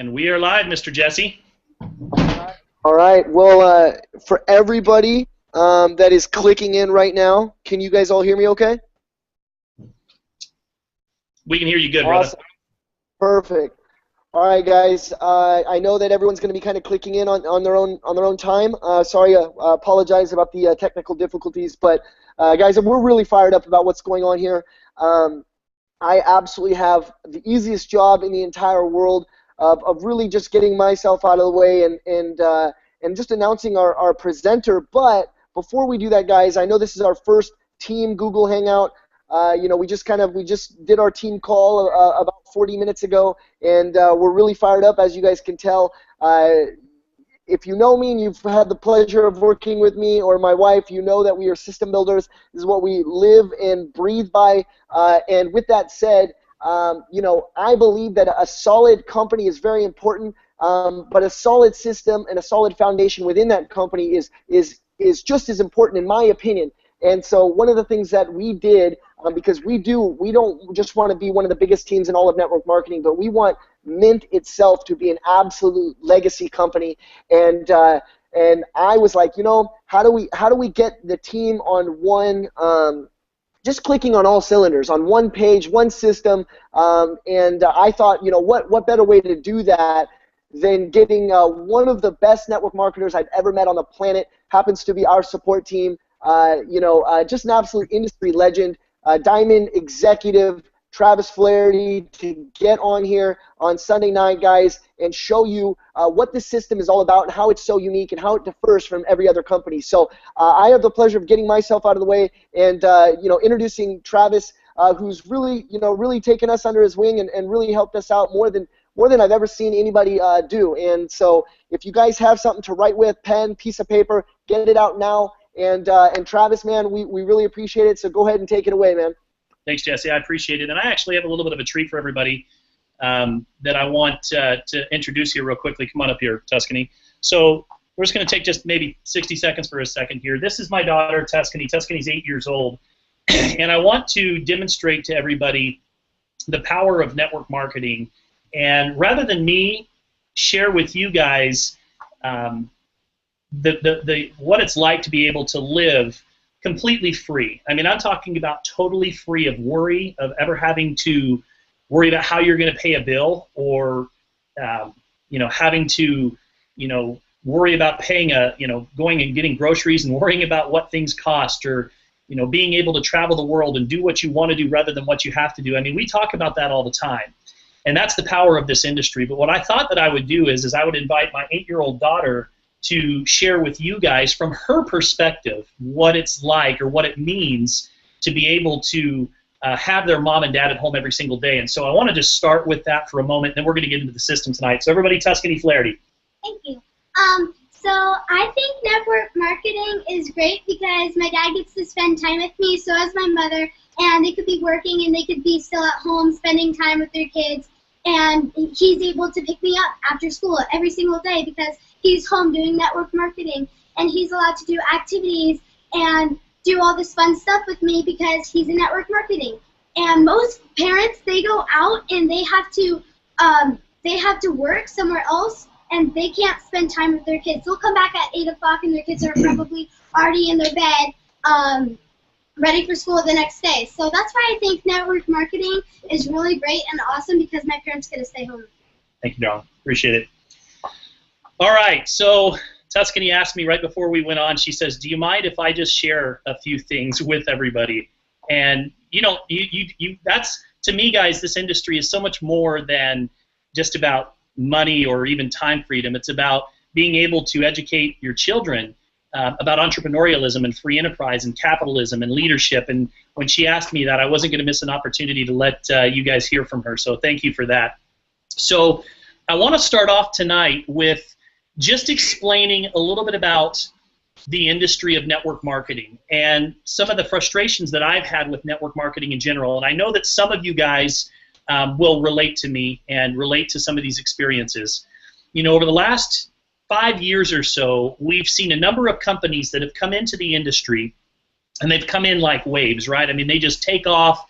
And we are live, Mr. Jesse. All right. Well, for everybody that is clicking in right now, can you guys all hear me okay? We can hear you good, awesome. Brother. Perfect. All right, guys. I know that everyone's going to be kind of clicking in on their own time. Sorry, I apologize about the technical difficulties, but guys, we're really fired up about what's going on here. I absolutely have the easiest job in the entire world of really just getting myself out of the way and just announcing our presenter. But before we do that, guys, I know this is our first team Google Hangout. We just did our team call about 40 minutes ago, and we're really fired up, as you guys can tell. If you know me and you've had the pleasure of working with me or my wife, you know that we are system builders. This is what we live and breathe by. And with that said, I believe that a solid company is very important, but a solid system and a solid foundation within that company is just as important, in my opinion. And so one of the things that we did, because we don't just want to be one of the biggest teams in all of network marketing, but we want Mint itself to be an absolute legacy company. And I was like, how do we get the team on one, just clicking on all cylinders, on one page, one system, and I thought, what better way to do that than getting one of the best network marketers I've ever met on the planet, happens to be our support team. Just an absolute industry legend, Diamond executive Travis Flaherty, to get on here on Sunday night, guys, and show you what this system is all about and how it's so unique and how it differs from every other company. So I have the pleasure of getting myself out of the way and introducing Travis, who's really taken us under his wing and really helped us out more than I've ever seen anybody do. And so if you guys have something to write with, pen, piece of paper, get it out now. And Travis, man, we really appreciate it. So go ahead and take it away, man. Thanks, Jesse. I appreciate it. And I actually have a little bit of a treat for everybody that I want to introduce here real quickly. Come on up here, Tuscany. So we're just going to take just maybe 60 seconds for a second here. This is my daughter, Tuscany. Tuscany's 8 years old. And I want to demonstrate to everybody the power of network marketing. And rather than me share with you guys what it's like to be able to live completely free. I mean, I'm talking about totally free of worry, of ever having to worry about how you're going to pay a bill, or having to worry about paying going and getting groceries and worrying about what things cost, or being able to travel the world and do what you want to do rather than what you have to do. I mean, we talk about that all the time, and that's the power of this industry. But what I thought that I would do is I would invite my 8-year-old daughter to share with you guys from her perspective what it's like, or what it means to be able to have their mom and dad at home every single day. And so I want to just start with that for a moment, and then we're going to get into the system tonight. So everybody, Tuscany Flaherty. Thank you. So I think network marketing is great because my dad gets to spend time with me, so as my mother, and they could be working and they could be still at home spending time with their kids, and he's able to pick me up after school every single day because he's home doing network marketing, and he's allowed to do activities and do all this fun stuff with me because he's in network marketing. And most parents, they go out and they have to work somewhere else, and they can't spend time with their kids. They'll come back at 8 o'clock and their kids are probably already in their bed, ready for school the next day. So that's why I think network marketing is really great and awesome, because my parents get to stay home. Thank you, John. Appreciate it. All right, so Tuscany asked me right before we went on, she says, do you mind if I just share a few things with everybody? And that's, to me, guys, this industry is so much more than just about money or even time freedom. It's about being able to educate your children about entrepreneurialism and free enterprise and capitalism and leadership. And when she asked me that, I wasn't going to miss an opportunity to let you guys hear from her. So thank you for that. So I want to start off tonight with just explaining a little bit about the industry of network marketing and some of the frustrations that I've had with network marketing in general. And I know that some of you guys will relate to me and relate to some of these experiences. Over the last 5 years or so, we've seen a number of companies that have come into the industry, and they've come in like waves, right? I mean, they just take off,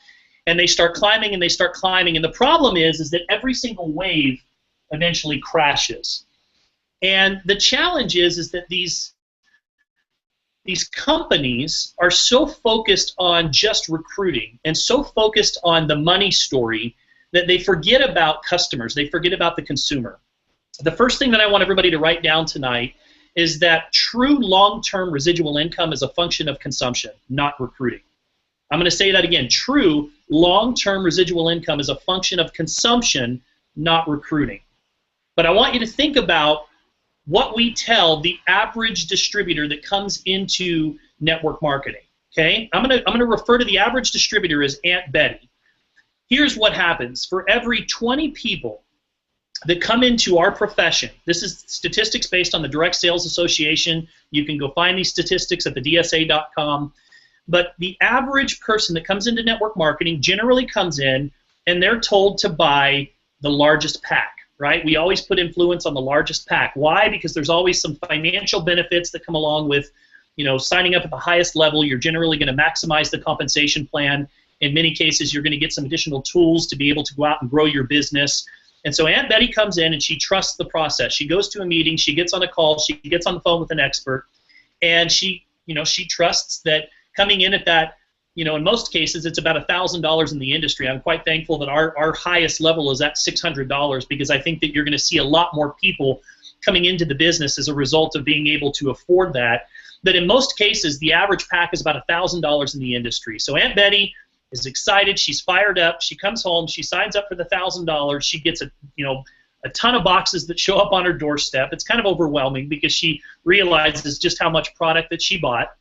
and they start climbing, and they start climbing. And the problem is that every single wave eventually crashes. And the challenge is that these companies are so focused on just recruiting and so focused on the money story that they forget about customers. They forget about the consumer. The first thing that I want everybody to write down tonight is that true long-term residual income is a function of consumption, not recruiting. I'm going to say that again. True long-term residual income is a function of consumption, not recruiting. But I want you to think about what we tell the average distributor that comes into network marketing. Okay? I'm going to refer to the average distributor as Aunt Betty. Here's what happens. For every 20 people that come into our profession, this is statistics based on the Direct Sales Association. You can go find these statistics at thedsa.com. But the average person that comes into network marketing generally comes in and they're told to buy the largest pack, right? We always put influence on the largest pack. Why? Because there's always some financial benefits that come along with, signing up at the highest level. You're generally going to maximize the compensation plan. In many cases, you're going to get some additional tools to be able to go out and grow your business. And so Aunt Betty comes in and she trusts the process. She goes to a meeting, she gets on a call, she gets on the phone with an expert, and she trusts that coming in at that, in most cases, it's about $1,000 in the industry. I'm quite thankful that our highest level is at $600 because I think that you're going to see a lot more people coming into the business as a result of being able to afford that. But in most cases, the average pack is about $1,000 in the industry. So Aunt Betty is excited. She's fired up. She comes home. She signs up for the $1,000. She gets a ton of boxes that show up on her doorstep. It's kind of overwhelming because she realizes just how much product that she bought.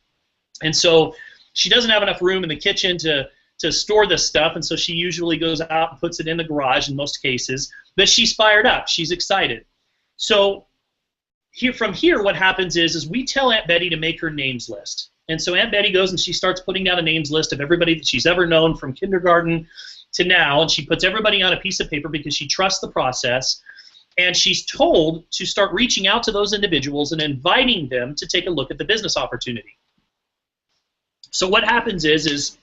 And so she doesn't have enough room in the kitchen to store this stuff, and so she usually goes out and puts it in the garage in most cases. But she's fired up. She's excited. So from here, what happens is we tell Aunt Betty to make her names list. And so Aunt Betty goes and she starts putting down a names list of everybody that she's ever known from kindergarten to now, and she puts everybody on a piece of paper because she trusts the process. And she's told to start reaching out to those individuals and inviting them to take a look at the business opportunity. So what happens is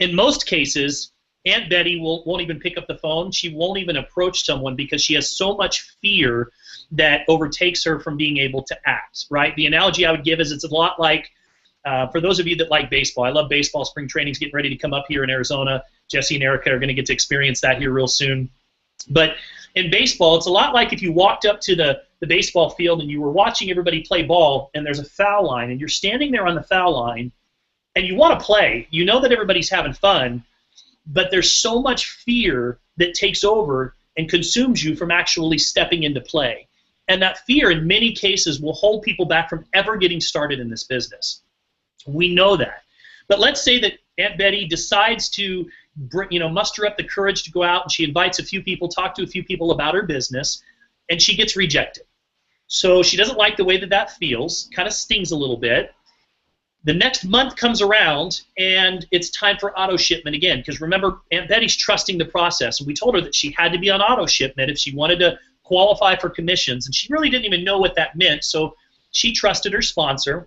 in most cases, Aunt Betty won't even pick up the phone. She won't even approach someone because she has so much fear that overtakes her from being able to act, right? The analogy I would give is it's a lot like, for those of you that like baseball, I love baseball. Spring training's getting ready to come up here in Arizona. Jesse and Erika are going to get to experience that here real soon. But in baseball, it's a lot like if you walked up to the baseball field and you were watching everybody play ball and there's a foul line and you're standing there on the foul line and you want to play. You know that everybody's having fun, but there's so much fear that takes over and consumes you from actually stepping into play. And that fear, in many cases, will hold people back from ever getting started in this business. We know that. But let's say that Aunt Betty decides to muster up the courage to go out, and she invites a few people, talk to a few people about her business, and she gets rejected. So she doesn't like the way that feels, kind of stings a little bit. The next month comes around, and it's time for auto shipment again, because remember, Aunt Betty's trusting the process, and we told her that she had to be on auto shipment if she wanted to qualify for commissions, and she really didn't even know what that meant, so she trusted her sponsor.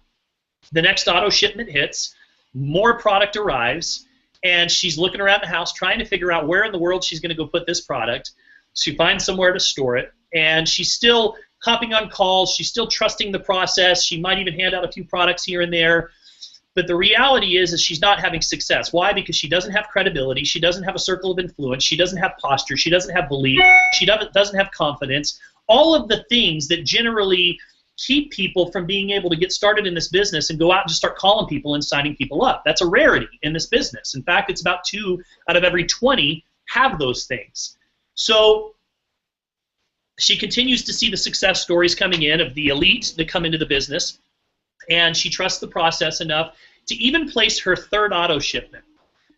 The next auto shipment hits, more product arrives, and she's looking around the house trying to figure out where in the world she's going to go put this product. She finds somewhere to store it, and she's still hopping on calls. She's still trusting the process. She might even hand out a few products here and there. But the reality is she's not having success. Why? Because she doesn't have credibility. She doesn't have a circle of influence. She doesn't have posture. She doesn't have belief. She doesn't have confidence. All of the things that generally keep people from being able to get started in this business and go out and just start calling people and signing people up. That's a rarity in this business. In fact, it's about 2 out of every 20 have those things. So she continues to see the success stories coming in of the elite that come into the business, and she trusts the process enough to even place her third auto shipment.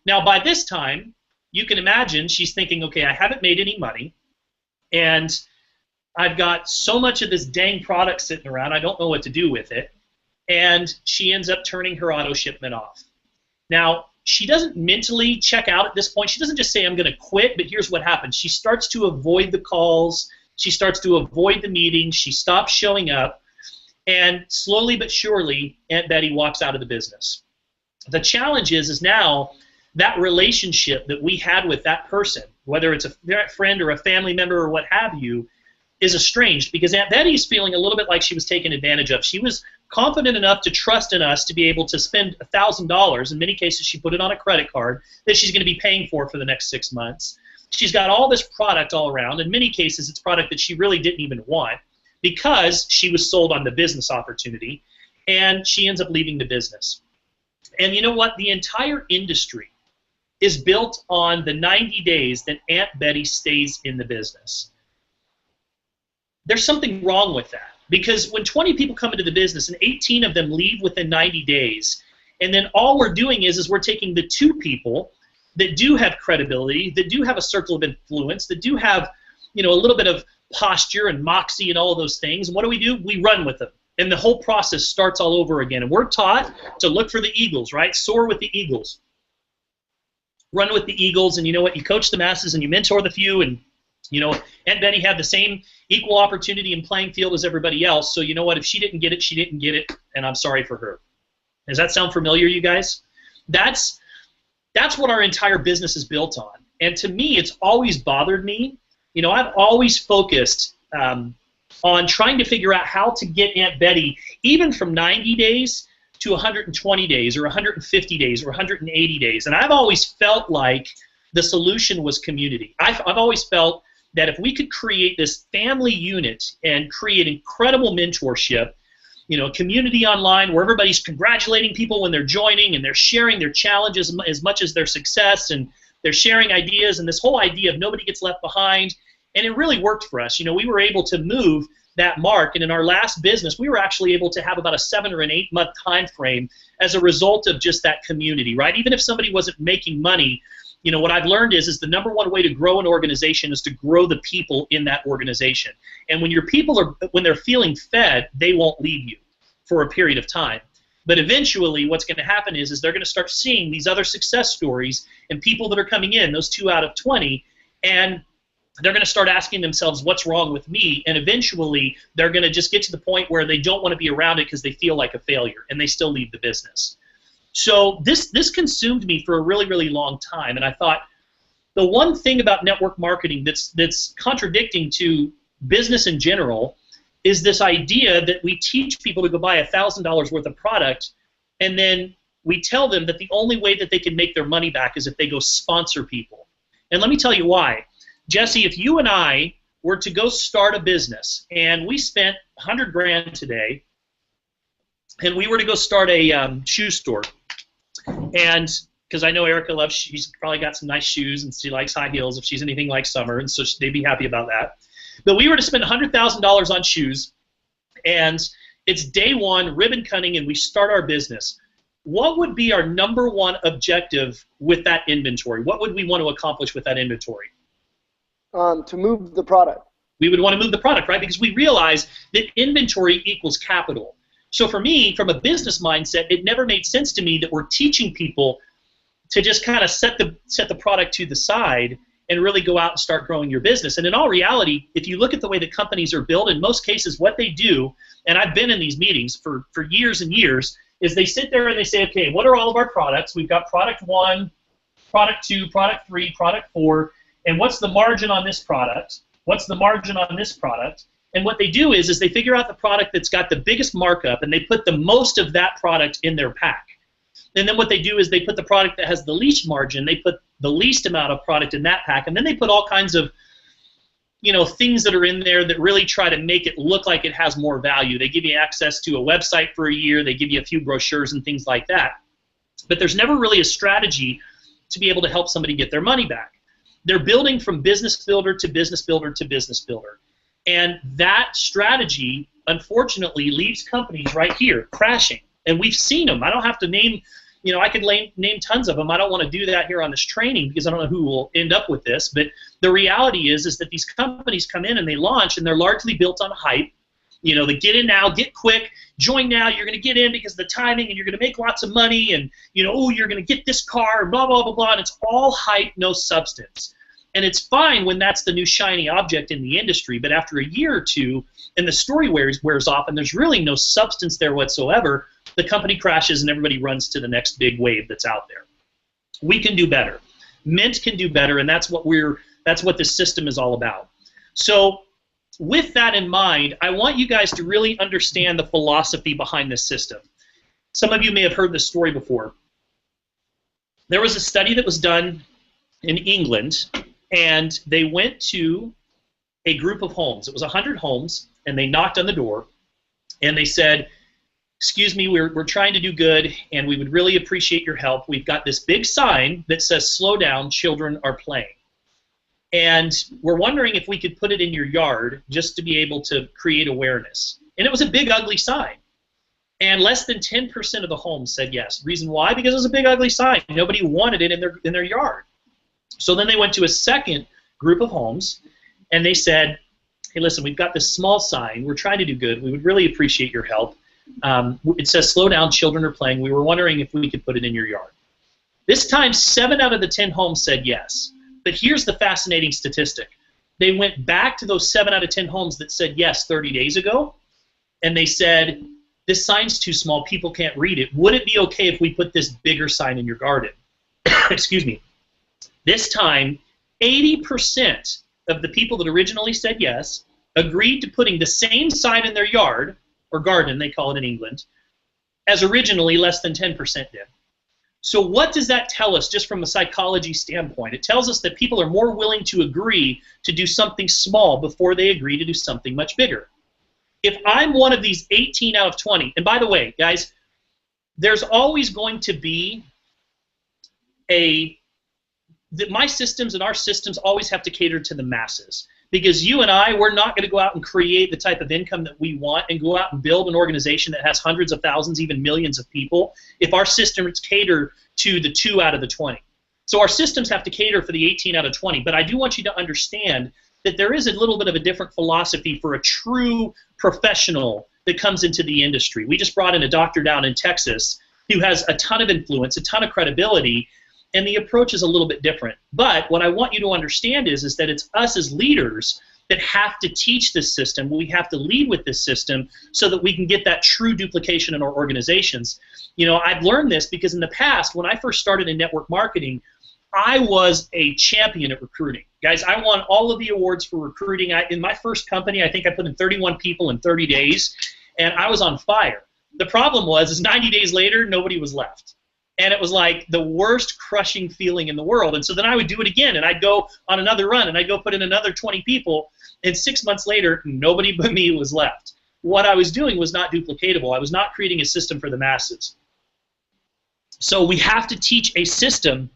Now, by this time, you can imagine she's thinking, okay, I haven't made any money, and I've got so much of this dang product sitting around, I don't know what to do with it, and she ends up turning her auto shipment off. Now, she doesn't mentally check out at this point. She doesn't just say, I'm going to quit, but here's what happens. She starts to avoid the calls. She starts to avoid the meetings. She stops showing up. And slowly but surely, Aunt Betty walks out of the business. The challenge is now that relationship that we had with that person, whether it's a friend or a family member or what have you, is estranged because Aunt Betty's feeling a little bit like she was taken advantage of. She was confident enough to trust in us to be able to spend $1,000. In many cases, she put it on a credit card that she's going to be paying for the next 6 months. She's got all this product all around. In many cases, it's product that she really didn't even want because she was sold on the business opportunity, and she ends up leaving the business. And you know what? The entire industry is built on the 90 days that Aunt Betty stays in the business. There's something wrong with that, because when 20 people come into the business and 18 of them leave within 90 days, and then all we're doing is we're taking the 2 people that do have credibility, that do have a circle of influence, that do have, you know, a little bit of posture and moxie and all of those things, and what do? We run with them. And the whole process starts all over again. And we're taught to look for the eagles, right? Soar with the eagles. Run with the eagles, and you know what? You coach the masses and you mentor the few, and you know, Aunt Betty had the same equal opportunity and playing field as everybody else, so you know what? If she didn't get it, she didn't get it, and I'm sorry for her. Does that sound familiar, you guys? That's what our entire business is built on. And to me, it's always bothered me. You know, I've always focused on trying to figure out how to get Aunt Betty, even from 90 days to 120 days or 150 days or 180 days. And I've always felt like the solution was community. I've always felt that if we could create this family unit and create incredible mentorship, you know, a community online where everybody's congratulating people when they're joining and they're sharing their challenges as much as their success, and they're sharing ideas, and this whole idea of nobody gets left behind, and it really worked for us. You know, we were able to move that mark, and in our last business, we were actually able to have about a 7 or an 8 month time frame as a result of just that community, right? Even if somebody wasn't making money, you know, what I've learned is the number one way to grow an organization is to grow the people in that organization. And when your people when they're feeling fed, they won't leave you for a period of time. But eventually what's going to happen is they're going to start seeing these other success stories and people that are coming in, those 2 out of 20, and they're going to start asking themselves, what's wrong with me? And eventually they're going to just get to the point where they don't want to be around it because they feel like a failure, and they still leave the business. So this consumed me for a really, really long time, and I thought the one thing about network marketing that's contradicting to business in general is this idea that we teach people to go buy $1,000 worth of product, and then we tell them that the only way that they can make their money back is if they go sponsor people. And let me tell you why. Jesse, if you and I were to go start a business and we spent $100 grand today, and we were to go start a shoe store, and because I know Erika loves, she's probably got some nice shoes and she likes high heels if she's anything like Summer, and so they'd be happy about that. But we were to spend $100,000 on shoes, and it's day one, ribbon cutting, and we start our business. What would be our number one objective with that inventory? What would we want to accomplish with that inventory? To move the product. We would want to move the product, right? Because we realize that inventory equals capital. So for me, from a business mindset, it never made sense to me that we're teaching people to just kind of set the product to the side and really go out and start growing your business. And in all reality, if you look at the way that companies are built, in most cases what they do, and I've been in these meetings for years and years, is they sit there and they say, okay, what are all of our products? We've got product 1, product 2, product 3, product 4, and what's the margin on this product? What's the margin on this product? And what they do is they figure out the product that's got the biggest markup, and they put the most of that product in their pack. And then what they do is they put the product that has the least margin, they put the least amount of product in that pack, and then they put all kinds of, you know, things that are in there that really try to make it look like it has more value. They give you access to a website for a year, they give you a few brochures and things like that. But there's never really a strategy to be able to help somebody get their money back. They're building from business builder to business builder to business builder. And that strategy, unfortunately, leaves companies right here crashing. And we've seen them. I don't have to name, you know, I could name tons of them. I don't want to do that here on this training because I don't know who will end up with this. But the reality is that these companies come in and they launch, and they're largely built on hype. You know, they get in now, get quick, join now, you're going to get in because of the timing, and you're going to make lots of money, and, you know, oh, you're going to get this car, and blah, blah, blah, blah, and it's all hype, no substance. And it's fine when that's the new shiny object in the industry, but after a year or two, and the story wears off, and there's really no substance there whatsoever, the company crashes and everybody runs to the next big wave that's out there. We can do better. Mint can do better, and that's what this system is all about. So with that in mind, I want you guys to really understand the philosophy behind this system. Some of you may have heard this story before. There was a study that was done in England, and they went to a group of homes. It was 100 homes, and they knocked on the door, and they said, excuse me, we're trying to do good, and we would really appreciate your help. We've got this big sign that says, slow down, children are playing. And we're wondering if we could put it in your yard just to be able to create awareness. And it was a big, ugly sign. And less than 10% of the homes said yes. Reason why? Because it was a big, ugly sign. Nobody wanted it in their yard. So then they went to a second group of homes, and they said, hey, listen, we've got this small sign. We're trying to do good. We would really appreciate your help. It says, slow down, children are playing. We were wondering if we could put it in your yard. This time, 7 out of the 10 homes said yes. But here's the fascinating statistic. They went back to those 7 out of 10 homes that said yes 30 days ago, and they said, this sign's too small, people can't read it. Would it be okay if we put this bigger sign in your garden? Excuse me. This time, 80% of the people that originally said yes agreed to putting the same sign in their yard, or garden, they call it in England, as originally less than 10% did. So what does that tell us just from a psychology standpoint? It tells us that people are more willing to agree to do something small before they agree to do something much bigger. If I'm one of these 18 out of 20, and by the way, guys, there's always going to be my systems and our systems always have to cater to the masses. Because you and I, we're not going to go out and create the type of income that we want and go out and build an organization that has hundreds of thousands, even millions of people, if our systems cater to the 2 out of the 20. So our systems have to cater for the 18 out of 20. But I do want you to understand that there is a little bit of a different philosophy for a true professional that comes into the industry. We just brought in a doctor down in Texas who has a ton of influence, a ton of credibility, and the approach is a little bit different. But what I want you to understand is that it's us as leaders that have to teach this system. We have to lead with this system so that we can get that true duplication in our organizations. You know, I've learned this because in the past, when I first started in network marketing, I was a champion at recruiting. Guys, I won all of the awards for recruiting. In my first company, I think I put in 31 people in 30 days, and I was on fire. The problem was 90 days later, nobody was left. And it was like the worst crushing feeling in the world. And so then I would do it again, and I'd go on another run, and I'd go put in another 20 people, and 6 months later, nobody but me was left. What I was doing was not duplicatable. I was not creating a system for the masses. So we have to teach a system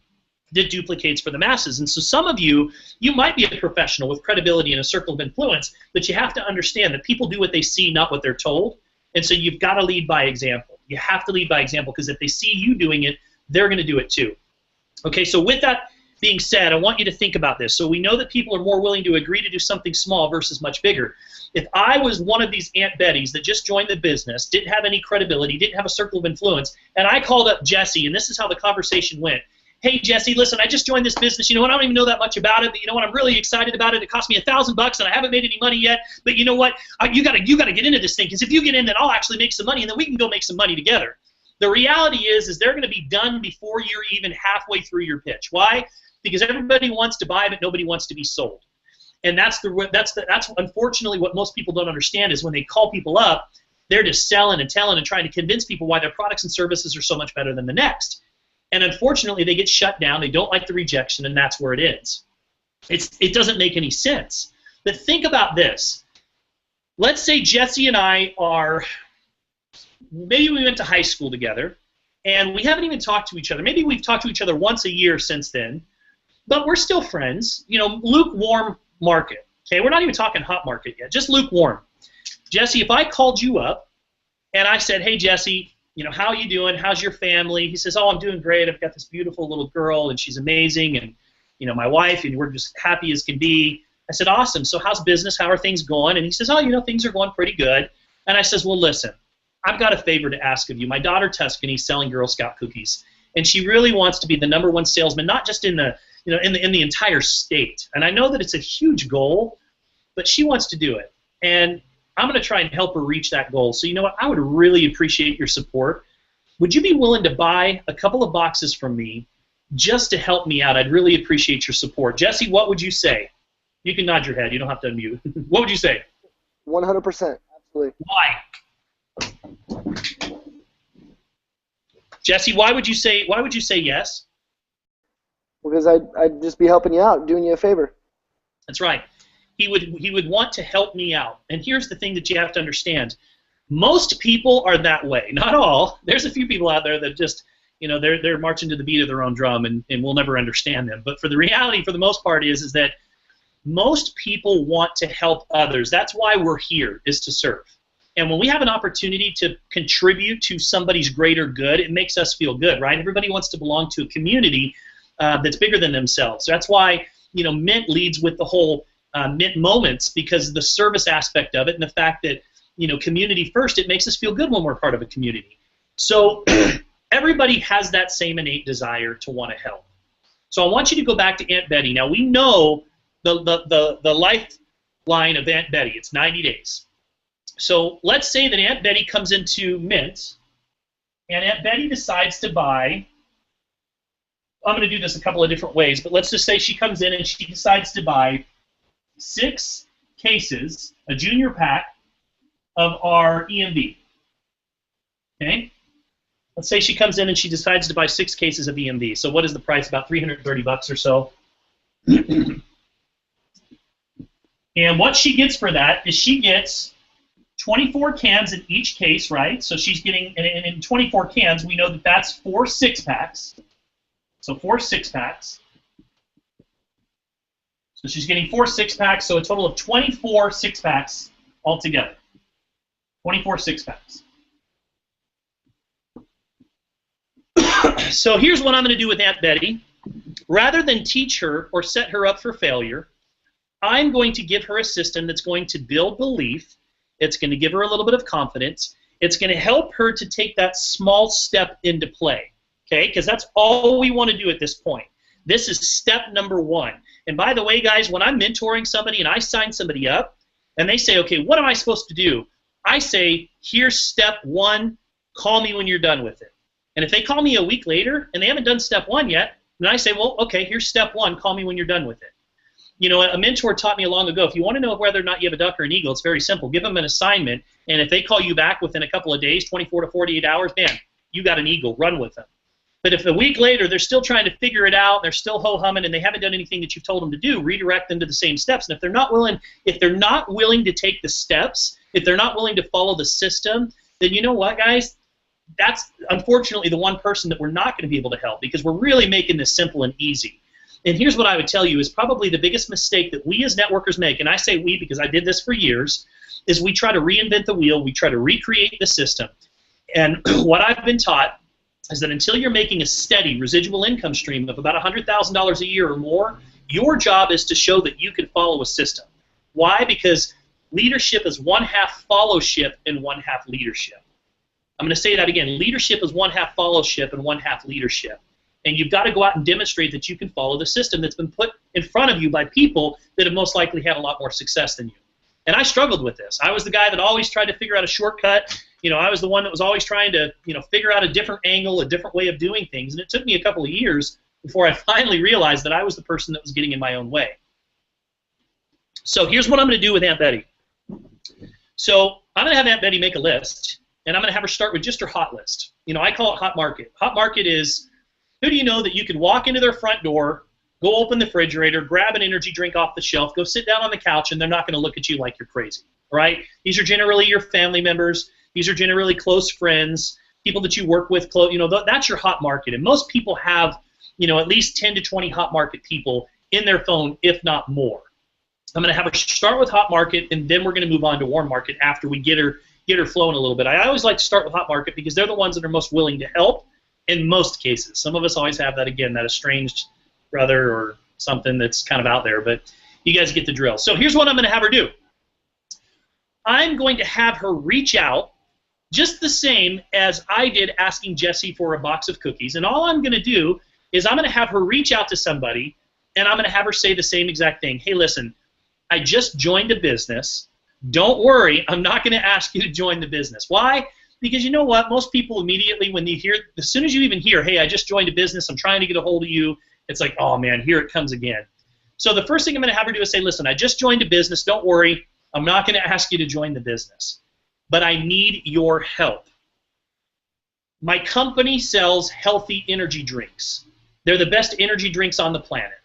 that duplicates for the masses. And so some of you might be a professional with credibility and a circle of influence, but you have to understand that people do what they see, not what they're told. And so you've got to lead by example. You have to lead by example, because if they see you doing it, they're going to do it too. Okay, so with that being said, I want you to think about this. So we know that people are more willing to agree to do something small versus much bigger. If I was one of these Aunt Bettys that just joined the business, didn't have any credibility, didn't have a circle of influence, and I called up Jesse, and this is how the conversation went. Hey, Jesse, listen, I just joined this business. You know what? I don't even know that much about it, but you know what? I'm really excited about it. It cost me $1,000 and I haven't made any money yet. But you know what? You gotta get into this thing, because if you get in, then I'll actually make some money, and then we can go make some money together. The reality is they're going to be done before you're even halfway through your pitch. Why? Because everybody wants to buy, but nobody wants to be sold. And that's unfortunately what most people don't understand is when they call people up, they're just selling and telling and trying to convince people why their products and services are so much better than the next. And unfortunately, they get shut down. They don't like the rejection, and that's where it is. It doesn't make any sense. But think about this. Let's say Jesse and I are, maybe we went to high school together, and we haven't even talked to each other. Maybe we've talked to each other once a year since then, but we're still friends. You know, lukewarm market. Okay, we're not even talking hot market yet, just lukewarm. Jesse, if I called you up and I said, hey, Jesse, you know, how you doing? How's your family? He says, oh, I'm doing great. I've got this beautiful little girl, and she's amazing, and, you know, my wife, and we're just happy as can be. I said, awesome. So how's business? How are things going? And he says, oh, you know, things are going pretty good. And I says, well, listen, I've got a favor to ask of you. My daughter, Tuscany's selling Girl Scout cookies, and she really wants to be the #1 salesman, not just in the, you know, in the entire state. And I know that it's a huge goal, but she wants to do it. And I'm going to try and help her reach that goal. So you know what? I would really appreciate your support. Would you be willing to buy a couple of boxes from me just to help me out. I'd really appreciate your support. Jesse, what would you say? You can nod your head. You don't have to unmute. What would you say? 100%. Absolutely. Why? Jesse, why would you say yes? Because I'd just be helping you out, doing you a favor. That's right. He would want to help me out. And here's the thing that you have to understand. Most people are that way. Not all. There's a few people out there that just, they're marching to the beat of their own drum, and we'll never understand them. But for the reality, for the most part, is that most people want to help others. That's why we're here, is to serve. And when we have an opportunity to contribute to somebody's greater good, it makes us feel good, right? Everybody wants to belong to a community that's bigger than themselves. So that's why, Mint leads with the whole Mint Moments, because of the service aspect of it and the fact that, community first, it makes us feel good when we're part of a community. So everybody has that same innate desire to want to help. So I want you to go back to Aunt Betty. Now, we know the lifeline of Aunt Betty. It's 90 days. So let's say that Aunt Betty comes into Mint, and Aunt Betty decides to buy, I'm going to do this a couple of different ways, but let's just say she comes in and she decides to buy 6 cases, a junior pack, of our EMV. Okay? Let's say she comes in and she decides to buy 6 cases of EMV. So what is the price? About $330 or so. And what she gets for that is she gets 24 cans in each case, right? So she's getting, and in 24 cans, we know that that's 4 6-packs. So 4 6-packs. So she's getting 4 6-packs, so a total of 24 6-packs altogether. 24 6-packs. So here's what I'm going to do with Aunt Betty. Rather than teach her or set her up for failure, I'm going to give her a system that's going to build belief. It's going to give her a little bit of confidence. It's going to help her to take that small step into play, okay? Because that's all we want to do at this point. This is step number 1. And by the way, guys, when I'm mentoring somebody and I sign somebody up and they say, okay, what am I supposed to do? I say, here's step 1. Call me when you're done with it. And if they call me a week later and they haven't done step 1 yet, then I say, well, okay, here's step 1. Call me when you're done with it. A mentor taught me long ago, if you want to know whether or not you have a duck or an eagle, it's very simple. Give them an assignment, and if they call you back within a couple of days, 24 to 48 hours, man, you got an eagle. Run with them. But if a week later they're still trying to figure it out, they're still ho-humming, and they haven't done anything that you've told them to do, redirect them to the same steps. And if they're not willing to take the steps, if they're not willing to follow the system, then you know what, guys? That's unfortunately the one person that we're not going to be able to help, because we're really making this simple and easy. And here's what I would tell you is probably the biggest mistake that we as networkers make, and I say we because I did this for years, is we try to reinvent the wheel, we try to recreate the system. And what I've been taught is that until you're making a steady residual income stream of about $100,000 a year or more, your job is to show that you can follow a system. Why? Because leadership is 1/2 followship and 1/2 leadership. I'm going to say that again. Leadership is 1/2 followship and 1/2 leadership. And you've got to go out and demonstrate that you can follow the system that's been put in front of you by people that have most likely had a lot more success than you. And I struggled with this. I was the guy that always tried to figure out a shortcut. I was the one that was always trying to, figure out a different angle, a different way of doing things. And it took me a couple of years before I finally realized that I was the person that was getting in my own way. So here's what I'm going to do with Aunt Betty. So I'm going to have Aunt Betty make a list, and I'm going to have her start with just her hot list. I call it hot market. Hot market is, who do you know that you can walk into their front door, go open the refrigerator, grab an energy drink off the shelf, go sit down on the couch, and they're not going to look at you like you're crazy, right? These are generally your family members. These are generally close friends, people that you work with. That's your hot market. And most people have, at least 10 to 20 hot market people in their phone, if not more. I'm going to have her start with hot market, and then we're going to move on to warm market after we get her flowing a little bit. I always like to start with hot market because they're the ones that are most willing to help. In most cases. Some of us always have that, again, that estranged brother or something that's kind of out there, but you guys get the drill. So here's what I'm going to have her do. I'm going to have her reach out just the same as I did asking Jesse for a box of cookies, and all I'm going to do is I'm going to have her reach out to somebody, and I'm going to have her say the same exact thing. Hey, listen, I just joined a business. Don't worry, I'm not going to ask you to join the business. Why? Because you know what? Most people immediately, when they hear, as soon as you even hear, hey, I just joined a business, I'm trying to get a hold of you, it's like, oh man, here it comes again. So the first thing I'm going to have her do is say, listen, I just joined a business, don't worry, I'm not going to ask you to join the business, but I need your help. My company sells healthy energy drinks. They're the best energy drinks on the planet.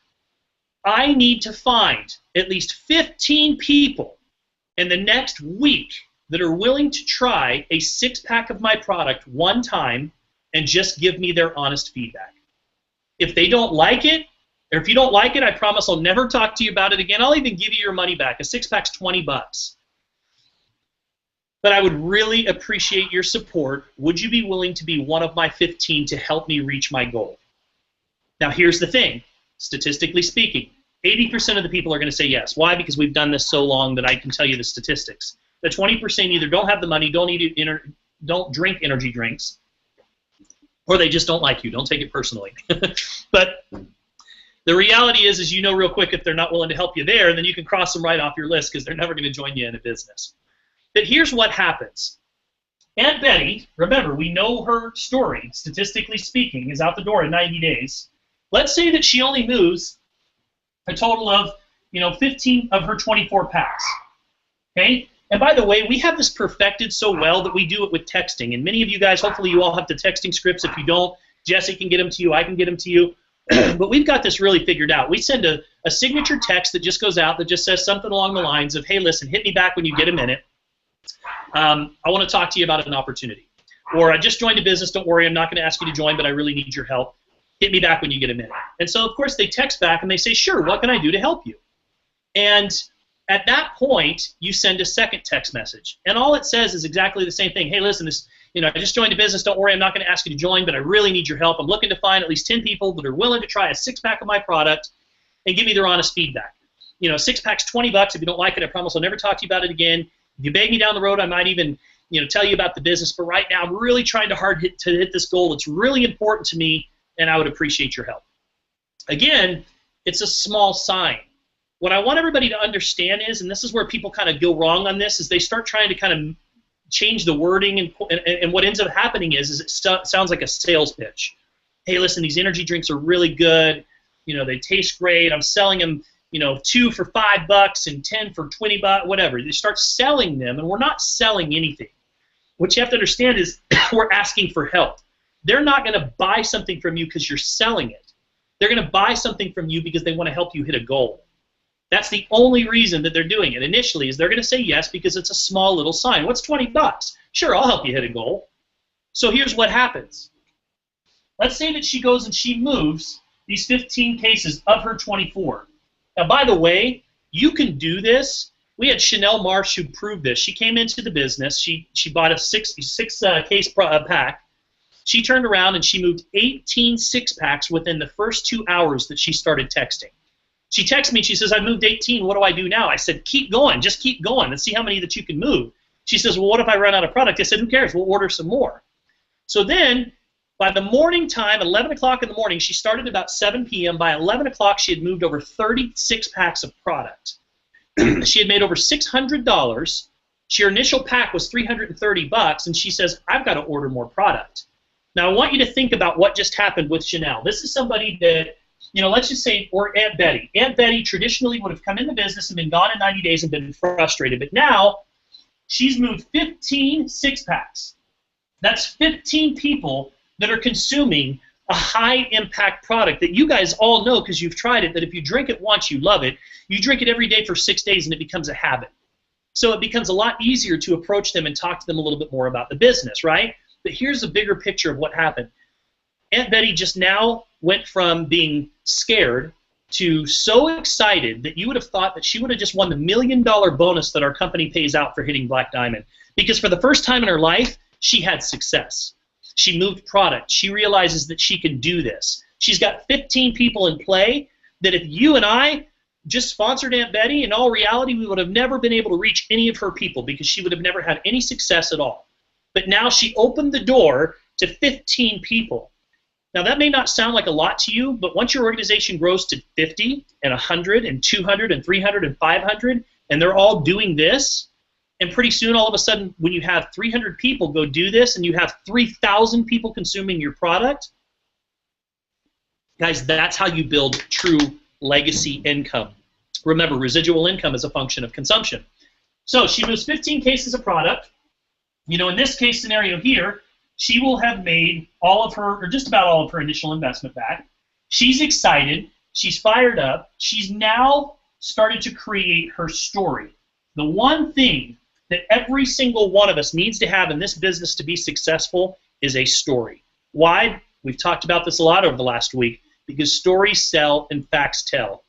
I need to find at least 15 people in the next week that are willing to try a 6-pack of my product one time and just give me their honest feedback. If they don't like it, or if you don't like it, I promise I'll never talk to you about it again. I'll even give you your money back. A 6-pack's $20. But I would really appreciate your support. Would you be willing to be one of my 15 to help me reach my goal? Now here's the thing. Statistically speaking, 80% of the people are going to say yes. Why? Because we've done this so long that I can tell you the statistics. The 20% either don't have the money, don't drink energy drinks, or they just don't like you. Don't take it personally. But the reality is you know real quick if they're not willing to help you there, then you can cross them right off your list because they're never going to join you in a business. But here's what happens. Aunt Betty, remember, we know her story, statistically speaking, is out the door in 90 days. Let's say that she only moves a total of 15 of her 24 packs. Okay? And by the way, we have this perfected so well that we do it with texting. And many of you guys, hopefully you all have the texting scripts. If you don't, Jesse can get them to you. I can get them to you. But we've got this really figured out. We send a signature text that just goes out that just says something along the lines of, hey, listen, hit me back when you get a minute. I want to talk to you about an opportunity. Or I just joined a business. Don't worry, I'm not going to ask you to join, but I really need your help. Hit me back when you get a minute. And so, of course, they text back and they say, sure, what can I do to help you? And at that point, you send a second text message. And all it says is exactly the same thing. Hey, listen, I just joined a business. Don't worry, I'm not going to ask you to join, but I really need your help. I'm looking to find at least 10 people that are willing to try a 6-pack of my product and give me their honest feedback. 6-pack's $20. If you don't like it, I promise I'll never talk to you about it again. If you beg me down the road, I might even tell you about the business. But right now, I'm really trying to hit this goal. It's really important to me, and I would appreciate your help. Again, it's a small sign. What I want everybody to understand is, and this is where people kind of go wrong on this, is they start trying to kind of change the wording, and what ends up happening is it sounds like a sales pitch. Hey, listen, these energy drinks are really good. They taste great. I'm selling them, 2 for $5 and 10 for $20, whatever. They start selling them, and we're not selling anything. What you have to understand is we're asking for help. They're not going to buy something from you because you're selling it. They're going to buy something from you because they want to help you hit a goal. That's the only reason that they're doing it initially, is they're going to say yes because it's a small little sign. What's $20? Sure, I'll help you hit a goal. So here's what happens. Let's say that she goes and she moves these 15 cases of her 24. Now, by the way, you can do this. We had Chanel Marsh who proved this. She came into the business. She bought a six case pack. She turned around and she moved 18 6-packs within the first 2 hours that she started texting. She texts me, she says, I moved 18, what do I do now? I said, keep going, just keep going. Let's see how many that you can move. She says, well, what if I run out of product? I said, who cares? We'll order some more. So then, by the morning time, 11 o'clock in the morning, she started about 7 p.m. By 11 o'clock, she had moved over 36 packs of product. She had made over $600. Her initial pack was $330, and she says, I've got to order more product. Now, I want you to think about what just happened with Chanel. This is somebody that, let's just say, or Aunt Betty. Aunt Betty traditionally would have come in the business and been gone in 90 days and been frustrated. But now, she's moved 15 6-packs. That's 15 people that are consuming a high-impact product that you guys all know because you've tried it, that if you drink it once, you love it. You drink it every day for 6 days, and it becomes a habit. So it becomes a lot easier to approach them and talk to them a little bit more about the business, right? But here's a bigger picture of what happened. Aunt Betty just now went from being scared to so excited that you would have thought that she would have just won the $1 million bonus that our company pays out for hitting Black Diamond. Because for the first time in her life, she had success. She moved product. She realizes that she can do this. She's got 15 people in play that if you and I just sponsored Aunt Betty, in all reality, we would have never been able to reach any of her people because she would have never had any success at all. But now she opened the door to 15 people. Now, that may not sound like a lot to you, but once your organization grows to 50 and 100 and 200 and 300 and 500, and they're all doing this, And pretty soon, all of a sudden, when you have 300 people go do this and you have 3,000 people consuming your product, guys, that's how you build true legacy income. Remember, residual income is a function of consumption. So she moves 15 cases of product. You know, in this case scenario here, she will have made all of her, or just about all of her initial investment back. She's excited. She's fired up. She's now started to create her story. The one thing that every single one of us needs to have in this business to be successful is a story. Why? We've talked about this a lot over the last week, because stories sell and facts tell.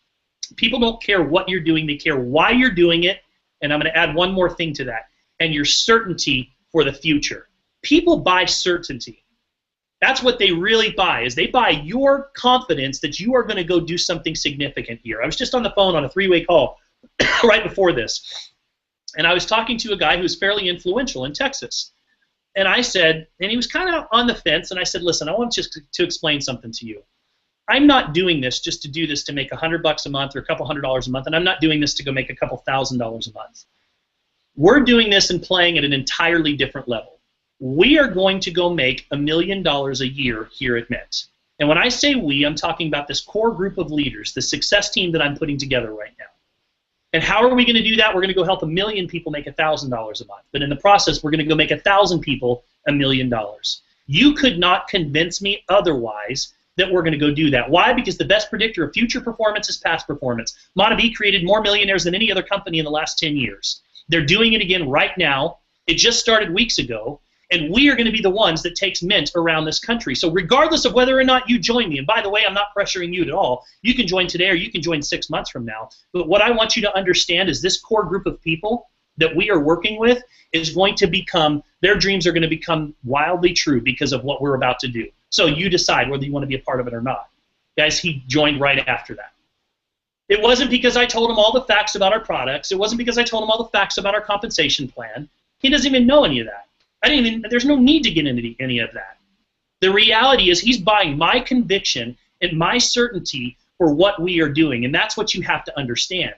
People don't care what you're doing, they care why you're doing it, and I'm going to add one more thing to that, and your certainty for the future. People buy certainty. That's what they really buy, is they buy your confidence that you are going to go do something significant here. I was just on the phone on a three-way call right before this, and I was talking to a guy who's fairly influential in Texas. And I said, and he was kind of on the fence, and I said, listen, I want just to explain something to you. I'm not doing this just to do this to make $100 a month or a couple $100 a month, and I'm not doing this to go make a couple $1,000 a month. We're doing this and playing at an entirely different level. We are going to go make $1 million a year here at Mint. And when I say we, I'm talking about this core group of leaders, the success team that I'm putting together right now. And how are we going to do that? We're going to go help 1 million people make $1,000 a month. But in the process, we're going to go make 1,000 people $1 million. You could not convince me otherwise that we're going to go do that. Why? Because the best predictor of future performance is past performance. Monavie created more millionaires than any other company in the last 10 years. They're doing it again right now. It just started weeks ago. And we are going to be the ones that takes Mint around this country. So regardless of whether or not you join me, and by the way, I'm not pressuring you at all. You can join today or you can join 6 months from now. But what I want you to understand is this core group of people that we are working with is going to become, their dreams are going to become wildly true because of what we're about to do. So you decide whether you want to be a part of it or not. Guys, he joined right after that. It wasn't because I told him all the facts about our products. It wasn't because I told him all the facts about our compensation plan. He doesn't even know any of that. There's no need to get into any of that. The reality is he's buying my conviction and my certainty for what we are doing, and that's what you have to understand.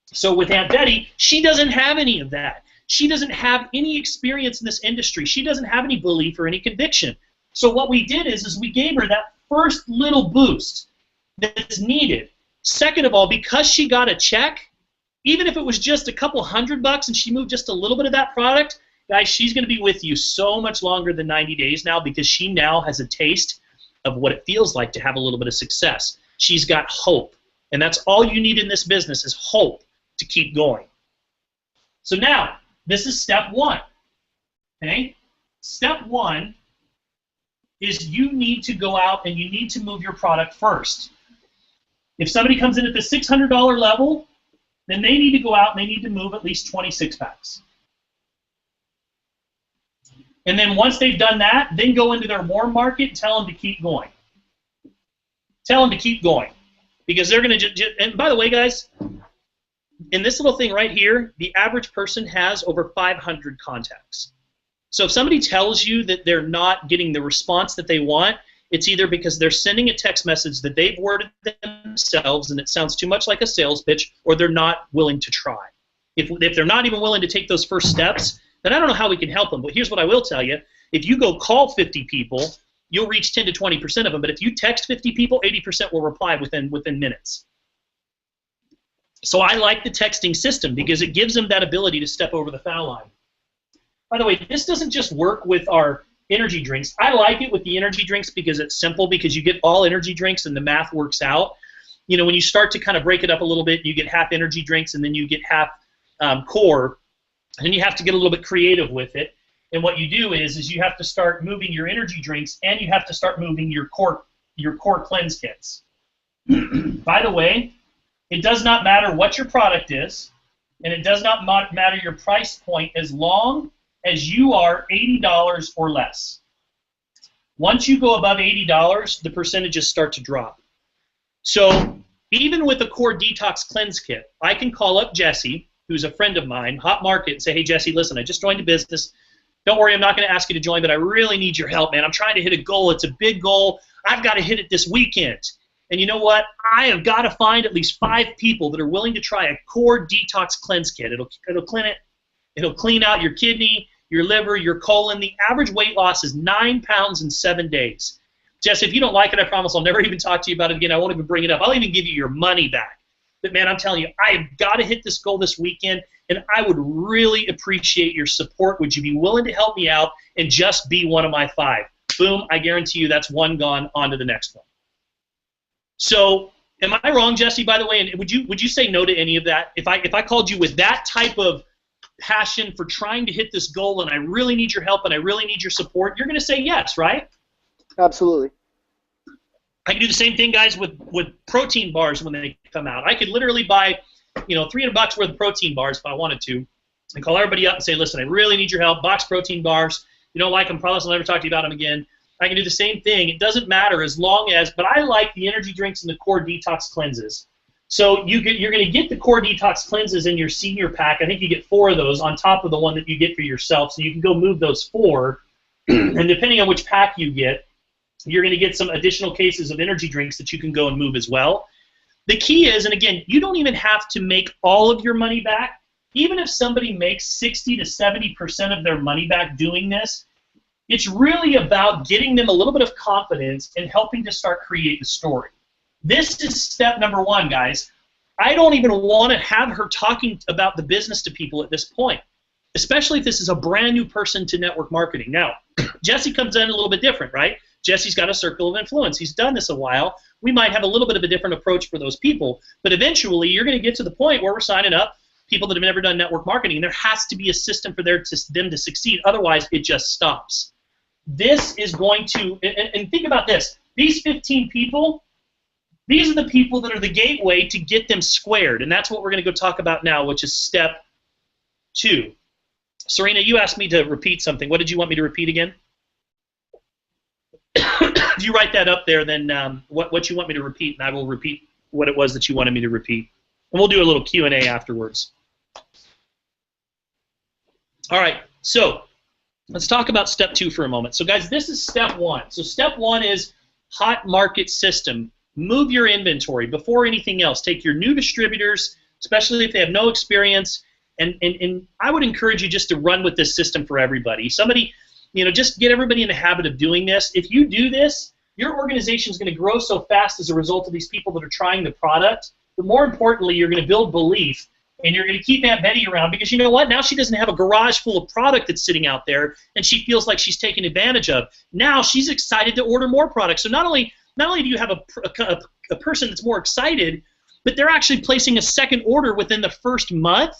So with Aunt Betty, she doesn't have any of that. She doesn't have any experience in this industry. She doesn't have any belief or any conviction. So what we did is we gave her that first little boost that's needed. Second of all, because she got a check, even if it was just a couple $100 and she moved just a little bit of that product, guys, she's going to be with you so much longer than 90 days now because she now has a taste of what it feels like to have a little bit of success. She's got hope, and that's all you need in this business is hope to keep going. So now, this is step one. Okay? Step one is you need to go out and you need to move your product first. If somebody comes in at the $600 level, then they need to go out and they need to move at least 26 packs. And then once they've done that, then go into their warm market and tell them to keep going. Tell them to keep going. Because they're going to and by the way, guys, in this little thing right here, the average person has over 500 contacts. So if somebody tells you that they're not getting the response that they want, it's either because they're sending a text message that they've worded themselves and it sounds too much like a sales pitch, or they're not willing to try. If they're not even willing to take those first steps, then I don't know how we can help them. But here's what I will tell you. If you go call 50 people, you'll reach 10 to 20% of them. But if you text 50 people, 80% will reply within minutes. So I like the texting system because it gives them that ability to step over the foul line. By the way, this doesn't just work with our energy drinks. I like it with the energy drinks because it's simple, because you get all energy drinks and the math works out. You know, when you start to kind of break it up a little bit, you get half energy drinks and then you get half core, and you have to get a little bit creative with it. And what you do is you have to start moving your energy drinks and you have to start moving your core cleanse kits. By the way, it does not matter what your product is, and it does not matter your price point as long as you are $80 or less. Once you go above $80, the percentages start to drop. So even with a core detox cleanse kit, I can call up Jesse, who's a friend of mine, hot market, and say, hey, Jesse, listen, I just joined a business. Don't worry, I'm not going to ask you to join, but I really need your help, man. I'm trying to hit a goal. It's a big goal. I've got to hit it this weekend. And you know what? I have got to find at least 5 people that are willing to try a core detox cleanse kit. It'll clean it. It'll clean out your kidney, your liver, your colon. The average weight loss is 9 pounds in 7 days. Jess, if you don't like it, I promise I'll never even talk to you about it again. I won't even bring it up. I'll even give you your money back. But, man, I'm telling you, I've got to hit this goal this weekend, and I would really appreciate your support. Would you be willing to help me out and just be one of my 5? Boom, I guarantee you that's one gone, on to the next one. So am I wrong, Jesse, by the way? And would you say no to any of that? If I called you with that type of passion for trying to hit this goal and I really need your help and I really need your support, you're going to say yes, right? Absolutely. I can do the same thing, guys, with protein bars when they come out. I could literally buy, $300 worth of protein bars if I wanted to, and call everybody up and say, listen, I really need your help. Box protein bars. You don't like them, probably I'll never talk to you about them again. I can do the same thing. It doesn't matter as long as, but I like the energy drinks and the core detox cleanses. So you're going to get the core detox cleanses in your senior pack. I think you get 4 of those on top of the one that you get for yourself. So you can go move those 4, and depending on which pack you get, you're going to get some additional cases of energy drinks that you can go and move as well. The key is, and again, you don't even have to make all of your money back. Even if somebody makes 60 to 70% of their money back doing this, it's really about getting them a little bit of confidence and helping to start create the story. This is step number 1, guys. I don't even want to have her talking about the business to people at this point, especially if this is a brand new person to network marketing. Now, Jesse comes in a little bit different, right? Jesse's got a circle of influence. He's done this a while. We might have a little bit of a different approach for those people, but eventually you're going to get to the point where we're signing up people that have never done network marketing. There has to be a system for them to succeed. Otherwise, it just stops. This is going to, and think about this, these 15 people, these are the people that are the gateway to get them squared, and that's what we're going to go talk about now, which is step 2. Serena, you asked me to repeat something. What did you want me to repeat again? If you write that up there, then what you want me to repeat, and I will repeat what it was that you wanted me to repeat. And we'll do a little Q&A afterwards. All right, so let's talk about step 2 for a moment. So, guys, this is step 1. So step 1 is hot market system. Move your inventory before anything else. Take your new distributors, especially if they have no experience, and I would encourage you just to run with this system for everybody. Somebody, just get everybody in the habit of doing this. If you do this, your organization is going to grow so fast as a result of these people that are trying the product. But more importantly, you're going to build belief, and you're going to keep Aunt Betty around because you know what? Now she doesn't have a garage full of product that's sitting out there, and she feels like she's taken advantage of. Now she's excited to order more products. So not only do you have a person that's more excited, but they're actually placing a second order within the first month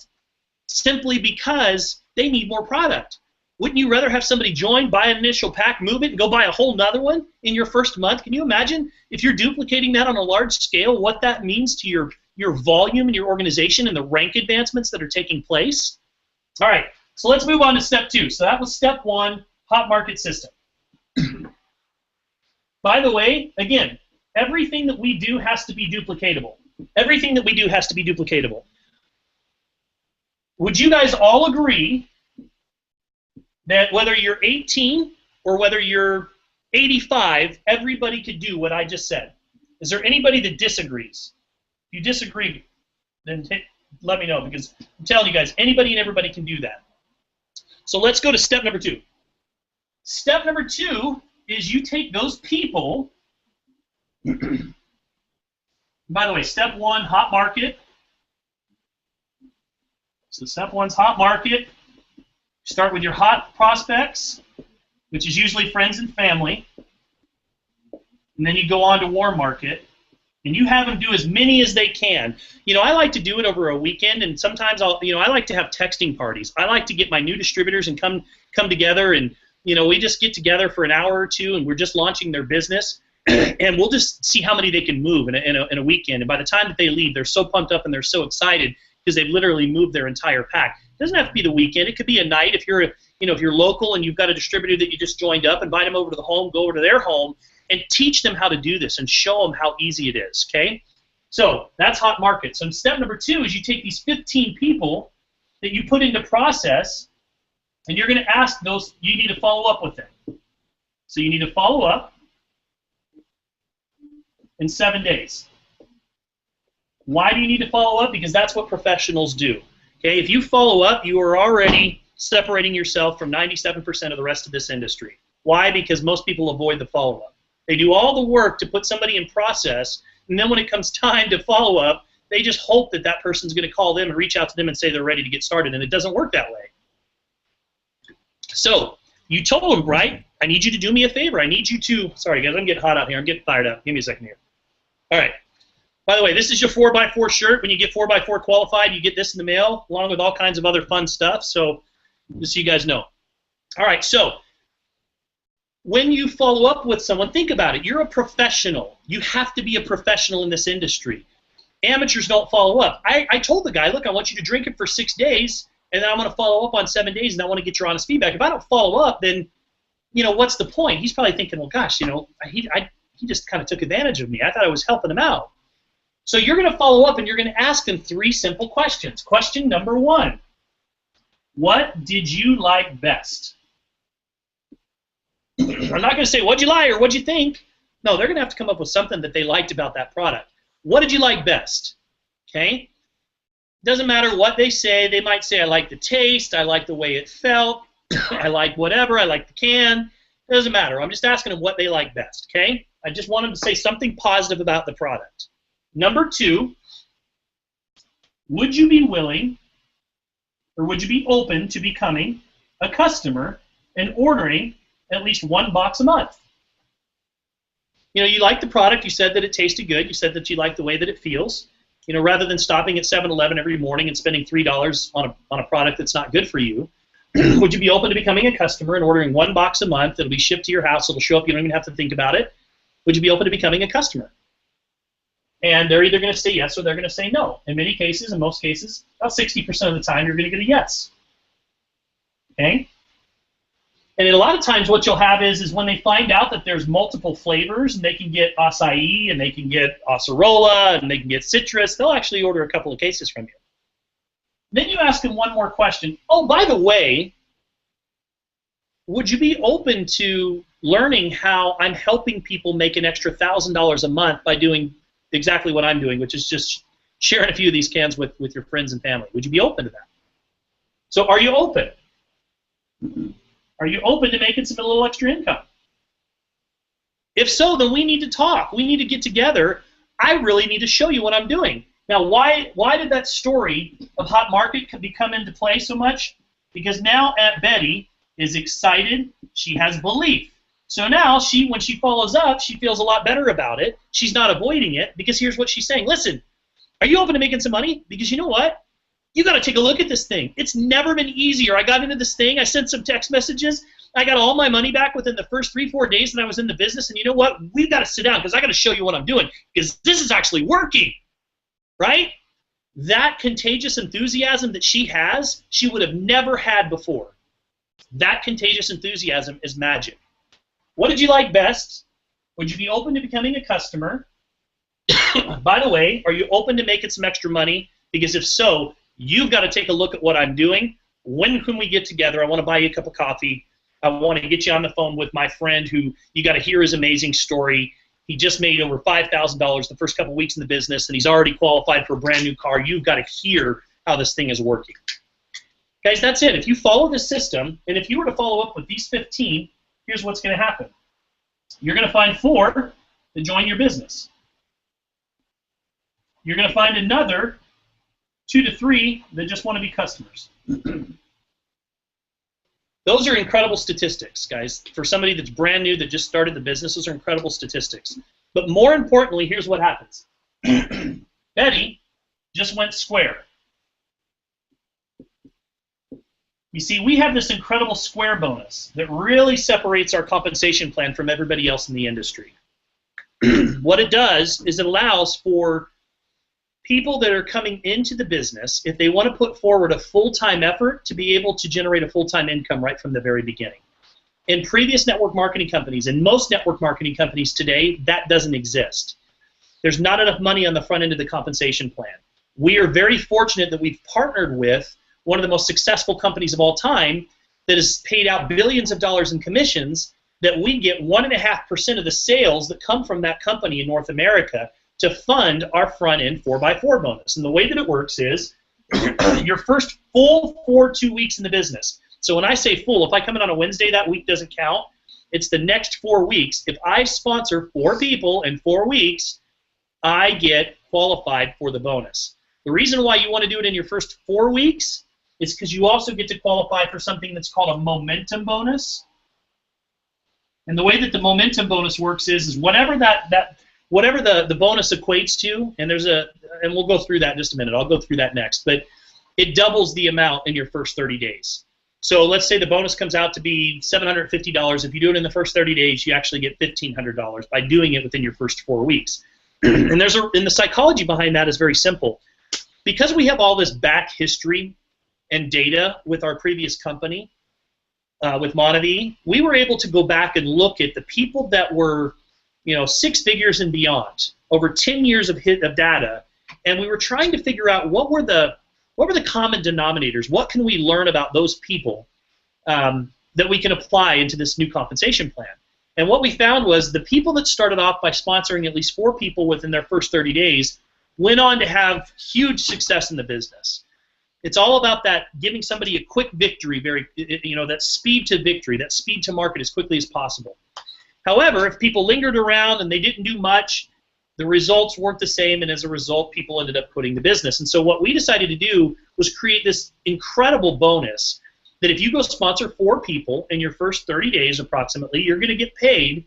simply because they need more product. Wouldn't you rather have somebody join, buy an initial pack, move it, and go buy a whole nother one in your first month? Can you imagine if you're duplicating that on a large scale, what that means to your volume and your organization and the rank advancements that are taking place? All right, so let's move on to step 2. So that was step 1, hot market system. By the way, again, everything that we do has to be duplicatable. Everything that we do has to be duplicatable. Would you guys all agree that whether you're 18 or whether you're 85, everybody could do what I just said? Is there anybody that disagrees? If you disagree, then let me know, because I'm telling you guys, anybody and everybody can do that. So let's go to step number 2. Step number 2 is you take those people. By the way, step 1, hot market. So step 1's hot market. Start with your hot prospects, which is usually friends and family. And then you go on to warm market. And you have them do as many as they can. I like to do it over a weekend, and sometimes I like to have texting parties. I like to get my new distributors and come together, and we just get together for an hour or two, and we're just launching their business, and we'll just see how many they can move in a weekend. And by the time that they leave, they're so pumped up and they're so excited because they've literally moved their entire pack. It doesn't have to be the weekend. It could be a night. If you're local and you've got a distributor that you just joined up, invite them over to the home, go over to their home, and teach them how to do this and show them how easy it is, okay? So that's hot market. So step number 2 is you take these 15 people that you put into process, and you're going to ask those, you need to follow up with them. So you need to follow up in 7 days. Why do you need to follow up? Because that's what professionals do. Okay, if you follow up, you are already separating yourself from 97% of the rest of this industry. Why? Because most people avoid the follow-up. They do all the work to put somebody in process, and then when it comes time to follow up, they just hope that that person's going to call them and reach out to them and say they're ready to get started, and it doesn't work that way. So you told them, right? I need you to do me a favor. I need you to, sorry guys, I'm getting hot out here. I'm getting fired up. Give me a second here. All right. By the way, this is your 4x4 shirt. When you get 4x4 qualified, you get this in the mail, along with all kinds of other fun stuff. So just so you guys know. All right, so when you follow up with someone, think about it. You're a professional. You have to be a professional in this industry. Amateurs don't follow up. I told the guy, look, I want you to drink it for 6 days, and then I'm going to follow up on 7 days, and I want to get your honest feedback. If I don't follow up, then, you know, what's the point? He's probably thinking, well, gosh, you know, he just kind of took advantage of me. I thought I was helping him out. So you're going to follow up, and you're going to ask them 3 simple questions. Question number 1, what did you like best? I'm not going to say, what'd you like or what'd you think? No, they're going to have to come up with something that they liked about that product. What did you like best? Okay? Doesn't matter what they say. They might say, I like the taste, I like the way it felt, I like whatever, I like the can. Doesn't matter. I'm just asking them what they like best, okay? I just want them to say something positive about the product. Number 2, would you be willing or would you be open to becoming a customer and ordering at least 1 box a month? You know, you like the product, you said that it tasted good, you said that you like the way that it feels. You know, rather than stopping at 7-Eleven every morning and spending $3 on a product that's not good for you, would you be open to becoming a customer and ordering 1 box a month? It'll be shipped to your house, it'll show up, you don't even have to think about it. Would you be open to becoming a customer? And they're either going to say yes or they're going to say no. In many cases, in most cases, about 60% of the time, you're going to get a yes. Okay? And a lot of times what you'll have is when they find out that there's multiple flavors, and they can get acai, and they can get acerola, and they can get citrus, they'll actually order a couple of cases from you. Then you ask them one more question. Oh, by the way, would you be open to learning how I'm helping people make an extra $1,000 a month by doing exactly what I'm doing, which is just sharing a few of these cans with your friends and family? Would you be open to that? So are you open? Are you open to making some little extra income? If so, then we need to talk. We need to get together. I really need to show you what I'm doing. Now, why did that story of Hot Market come into play so much? Because now Aunt Betty is excited. She has belief. So now, when she follows up, she feels a lot better about it. She's not avoiding it, because here's what she's saying. Listen, are you open to making some money? Because you know what? You got to take a look at this thing. It's never been easier. I got into this thing. I sent some text messages. I got all my money back within the first 3-4 days that I was in the business. And you know what? We've got to sit down because I got to show you what I'm doing, because this is actually working, right? That contagious enthusiasm that she has, she would have never had before. That contagious enthusiasm is magic. What did you like best? Would you be open to becoming a customer? By the way, are you open to making some extra money? Because if so, you've got to take a look at what I'm doing. When can we get together? I want to buy you a cup of coffee. I want to get you on the phone with my friend who you got to hear his amazing story. He just made over $5,000 the first couple of weeks in the business, and he's already qualified for a brand new car. You've got to hear how this thing is working. Guys, that's it. If you follow this system, and if you were to follow up with these 15, here's what's going to happen. You're going to find 4 to join your business. You're going to find another 2 to 3 that just want to be customers. Those are incredible statistics, guys. For somebody that's brand new, that just started the business, those are incredible statistics. But more importantly, here's what happens. Betty just went square. You see, we have this incredible square bonus that really separates our compensation plan from everybody else in the industry. What it does is it allows for people that are coming into the business, if they want to put forward a full-time effort, to be able to generate a full-time income right from the very beginning. In previous network marketing companies, and most network marketing companies today, that doesn't exist. There's not enough money on the front end of the compensation plan. We are very fortunate that we've partnered with one of the most successful companies of all time that has paid out billions of dollars in commissions, that we get 1.5% of the sales that come from that company in North America to fund our front-end 4x4 bonus. And the way that it works is your first full 2 weeks in the business. So when I say full, if I come in on a Wednesday, that week doesn't count. It's the next 4 weeks. If I sponsor 4 people in 4 weeks, I get qualified for the bonus. The reason why you want to do it in your first 4 weeks is because you also get to qualify for something that's called a momentum bonus. And the way that the momentum bonus works is whatever whatever the bonus equates to, and and we'll go through that in just a minute. I'll go through that next, but it doubles the amount in your first 30 days. So let's say the bonus comes out to be $750. If you do it in the first 30 days, you actually get $1,500 by doing it within your first 4 weeks. And and the psychology behind that is very simple. Because we have all this back history and data with our previous company, with Monavie, we were able to go back and look at the people that were, 6 figures and beyond, over 10 years of data, and we were trying to figure out what were the common denominators. What can we learn about those people that we can apply into this new compensation plan? And what we found was the people that started off by sponsoring at least 4 people within their first 30 days went on to have huge success in the business. It's all about that giving somebody a quick victory, that speed to victory, that speed to market as quickly as possible. However, if people lingered around and they didn't do much, the results weren't the same, and as a result, people ended up quitting the business. And so what we decided to do was create this incredible bonus that if you go sponsor 4 people in your first 30 days approximately, you're going to get paid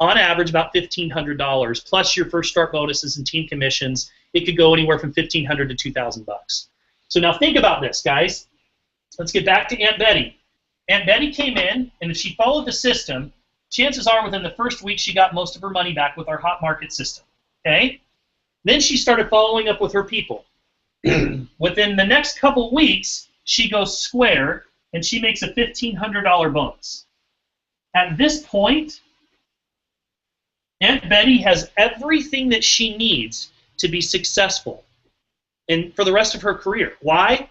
on average about $1,500 plus your first start bonuses and team commissions. It could go anywhere from $1,500 to $2,000. So now think about this, guys. Let's get back to Aunt Betty. Aunt Betty came in, and if she followed the system, chances are within the first week she got most of her money back with our hot market system. Okay? Then she started following up with her people. Within the next couple weeks, she goes square, and she makes a $1,500 bonus. At this point, Aunt Betty has everything that she needs to be successful and for the rest of her career. Why?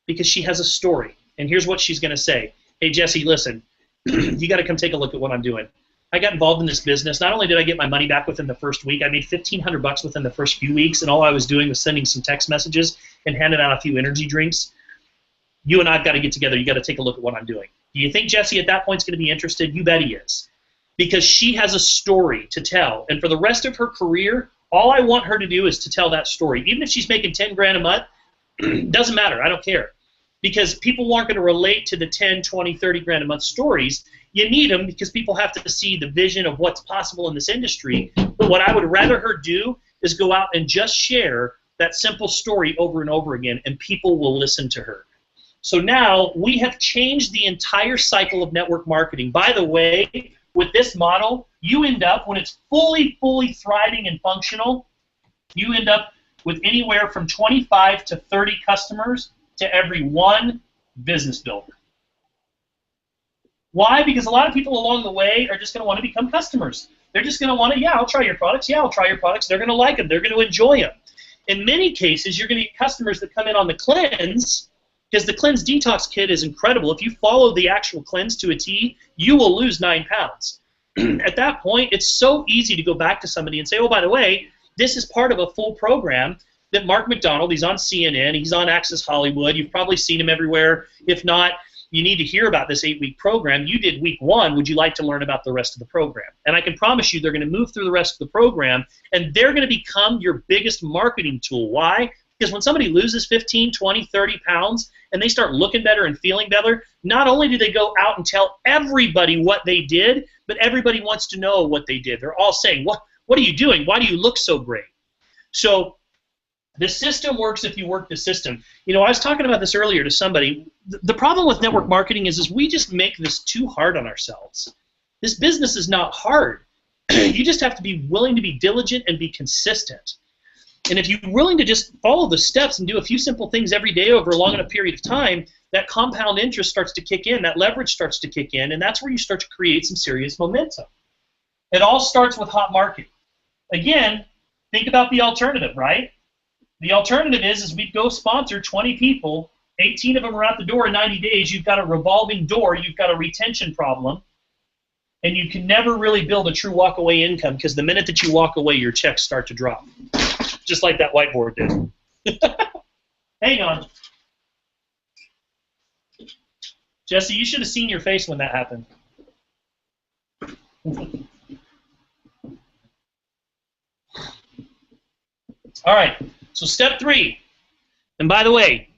Because she has a story. And here's what she's going to say. Hey, Jesse, listen, you got to come take a look at what I'm doing. I got involved in this business. Not only did I get my money back within the first week, I made $1,500 within the first few weeks, and all I was doing was sending some text messages and handing out a few energy drinks. You and I have got to get together. You got to take a look at what I'm doing. Do you think Jesse at that point is going to be interested? You bet he is. Because she has a story to tell. And for the rest of her career, all I want her to do is to tell that story. Even if she's making 10 grand a month, doesn't matter. I don't care. Because people aren't going to relate to the 10, 20, 30 grand a month stories. You need them because people have to see the vision of what's possible in this industry. But what I would rather her do is go out and just share that simple story over and over again, and people will listen to her. So now we have changed the entire cycle of network marketing. By the way, with this model, you end up, when it's fully thriving and functional, you end up with anywhere from 25 to 30 customers to every 1 business builder. Why? Because a lot of people along the way are just going to want to become customers. They're just going to want to, yeah, I'll try your products. Yeah, I'll try your products. They're going to like them. They're going to enjoy them. In many cases, you're going to get customers that come in on the cleanse, because the cleanse detox kit is incredible. If you follow the actual cleanse to a T, you will lose 9 pounds. At that point, it's so easy to go back to somebody and say, oh, by the way, this is part of a full program that Mark McDonald, he's on CNN, he's on Access Hollywood, you've probably seen him everywhere. If not, you need to hear about this 8-week program. You did week 1. Would you like to learn about the rest of the program? And I can promise you they're going to move through the rest of the program, and they're going to become your biggest marketing tool. Why? Because when somebody loses 15, 20, 30 pounds, and they start looking better and feeling better, not only do they go out and tell everybody what they did, but everybody wants to know what they did. They're all saying, what are you doing? Why do you look so great? So the system works if you work the system. You know, I was talking about this earlier to somebody. The problem with network marketing is we just make this too hard on ourselves. This business is not hard. You just have to be willing to be diligent and be consistent. And if you're willing to just follow the steps and do a few simple things every day over a long enough period of time, that compound interest starts to kick in, that leverage starts to kick in, and that's where you start to create some serious momentum. It all starts with hot marketing. Again, think about the alternative, right? The alternative is we go sponsor 20 people, 18 of them are out the door in 90 days, you've got a revolving door, you've got a retention problem, and you can never really build a true walk-away income because the minute that you walk away, your checks start to drop. Just like that whiteboard did. Hang on. Jesse, you should have seen your face when that happened. All right, so step 3. And by the way,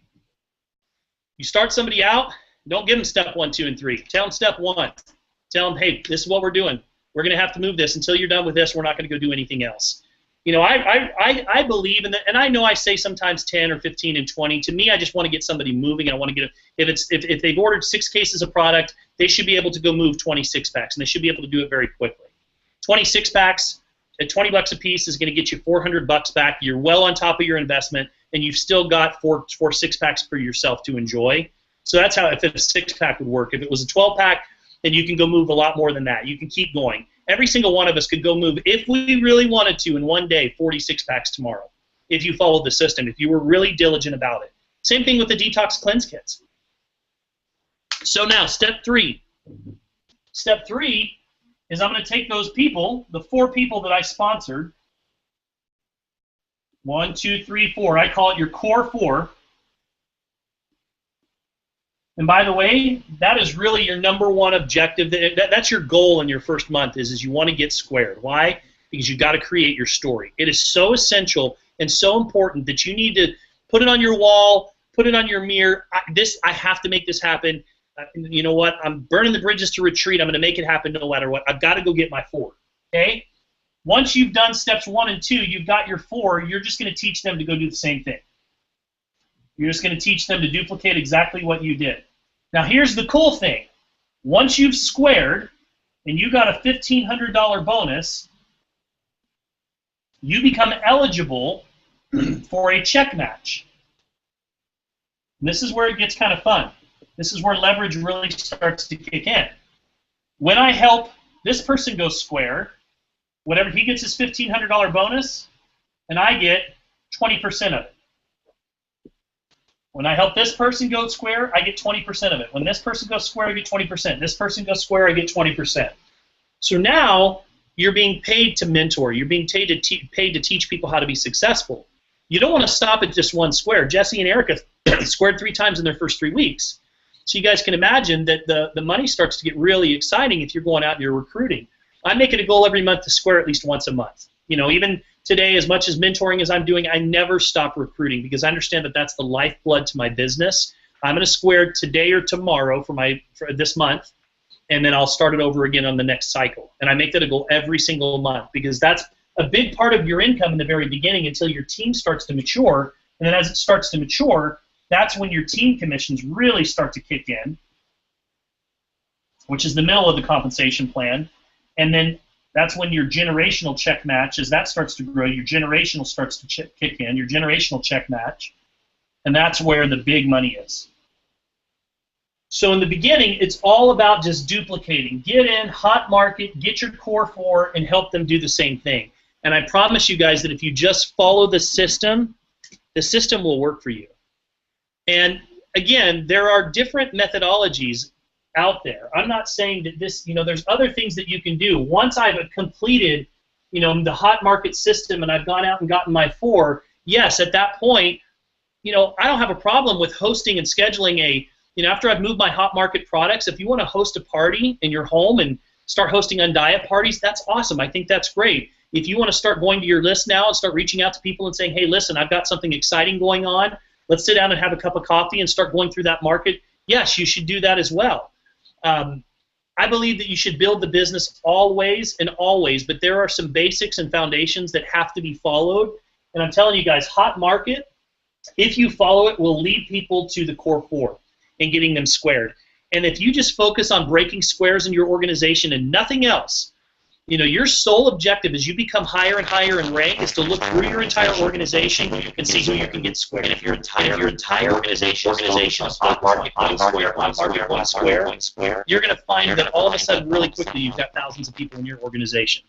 you start somebody out, don't give them step 1, 2, and 3. Tell them step 1. Tell them, hey, this is what we're doing. We're going to have to move this. Until you're done with this, we're not going to go do anything else. You know, I believe in that, and I know I say sometimes 10 or 15 and 20. To me, I just want to get somebody moving. I want to get if they've ordered 6 cases of product, they should be able to go move 26 packs, and they should be able to do it very quickly. 26 packs at $20 a piece is going to get you $400 back. You're well on top of your investment, and you've still got four 6-packs for yourself to enjoy. So that's how if a 6-pack would work. If it was a 12-pack, then you can go move a lot more than that. You can keep going. Every single one of us could go move, if we really wanted to, in one day, 46 packs tomorrow, if you followed the system, if you were really diligent about it. Same thing with the detox cleanse kits. So now, step 3. Step 3 is I'm going to take those people, the 4 people that I sponsored, 1, 2, 3, 4. I call it your core 4. And by the way, that is really your number 1 objective. That's your goal in your first month is you want to get squared. Why? Because you've got to create your story. It is so essential and so important that you need to put it on your wall, put it on your mirror. I have to make this happen. You know what? I'm burning the bridges to retreat. I'm going to make it happen no matter what. I've got to go get my 4. Okay? Once you've done steps 1 and 2, you've got your 4, you're just going to teach them to go do the same thing. You're just going to teach them to duplicate exactly what you did. Now here's the cool thing. Once you've squared and you got a $1,500 bonus, you become eligible for a check match. And this is where it gets kind of fun. This is where leverage really starts to kick in. When I help this person go square, whatever he gets his $1,500 bonus, and I get 20% of it. When I help this person go square, I get 20% of it. When this person goes square, I get 20%. This person goes square, I get 20%. So now you're being paid to mentor. You're being paid to teach people how to be successful. You don't want to stop at just one square. Jesse and Erika squared 3 times in their first 3 weeks. So you guys can imagine that the money starts to get really exciting if you're going out and you're recruiting. I make it a goal every month to square at least once a month. You know, even today, as much as mentoring as I'm doing, I never stop recruiting because I understand that that's the lifeblood to my business. I'm going to square today or tomorrow for this month, and then I'll start it over again on the next cycle. And I make that a goal every single month because that's a big part of your income in the very beginning until your team starts to mature. And then as it starts to mature, that's when your team commissions really start to kick in, which is the middle of the compensation plan. And then that's when your generational check match, as that starts to grow, your generational starts to kick in, your generational check match, and that's where the big money is. So in the beginning, it's all about just duplicating. Get in, hot market, get your core 4, and help them do the same thing. And I promise you guys that if you just follow the system will work for you. And again, there are different methodologies out there. I'm not saying that this, you know, there's other things that you can do. Once I've completed, you know, the hot market system and I've gone out and gotten my 4, yes, at that point, you know, I don't have a problem with hosting and scheduling a, you know, after I've moved my hot market products, if you want to host a party in your home and start hosting undiet parties, that's awesome. I think that's great. If you want to start going to your list now and start reaching out to people and saying, hey, listen, I've got something exciting going on. Let's sit down and have a cup of coffee and start going through that market. Yes, you should do that as well. I believe that you should build the business always and always, but there are some basics and foundations that have to be followed. And I'm telling you guys, hot market, if you follow it, will lead people to the core 4 and getting them squared. And if you just focus on breaking squares in your organization and nothing else, you know, your sole objective as you become higher and higher in rank is to look through your entire organization and see who you can get squared. And if your entire organization is hot market, one square, you're going to find that all of a sudden, really quickly, you've got thousands of people in your organization.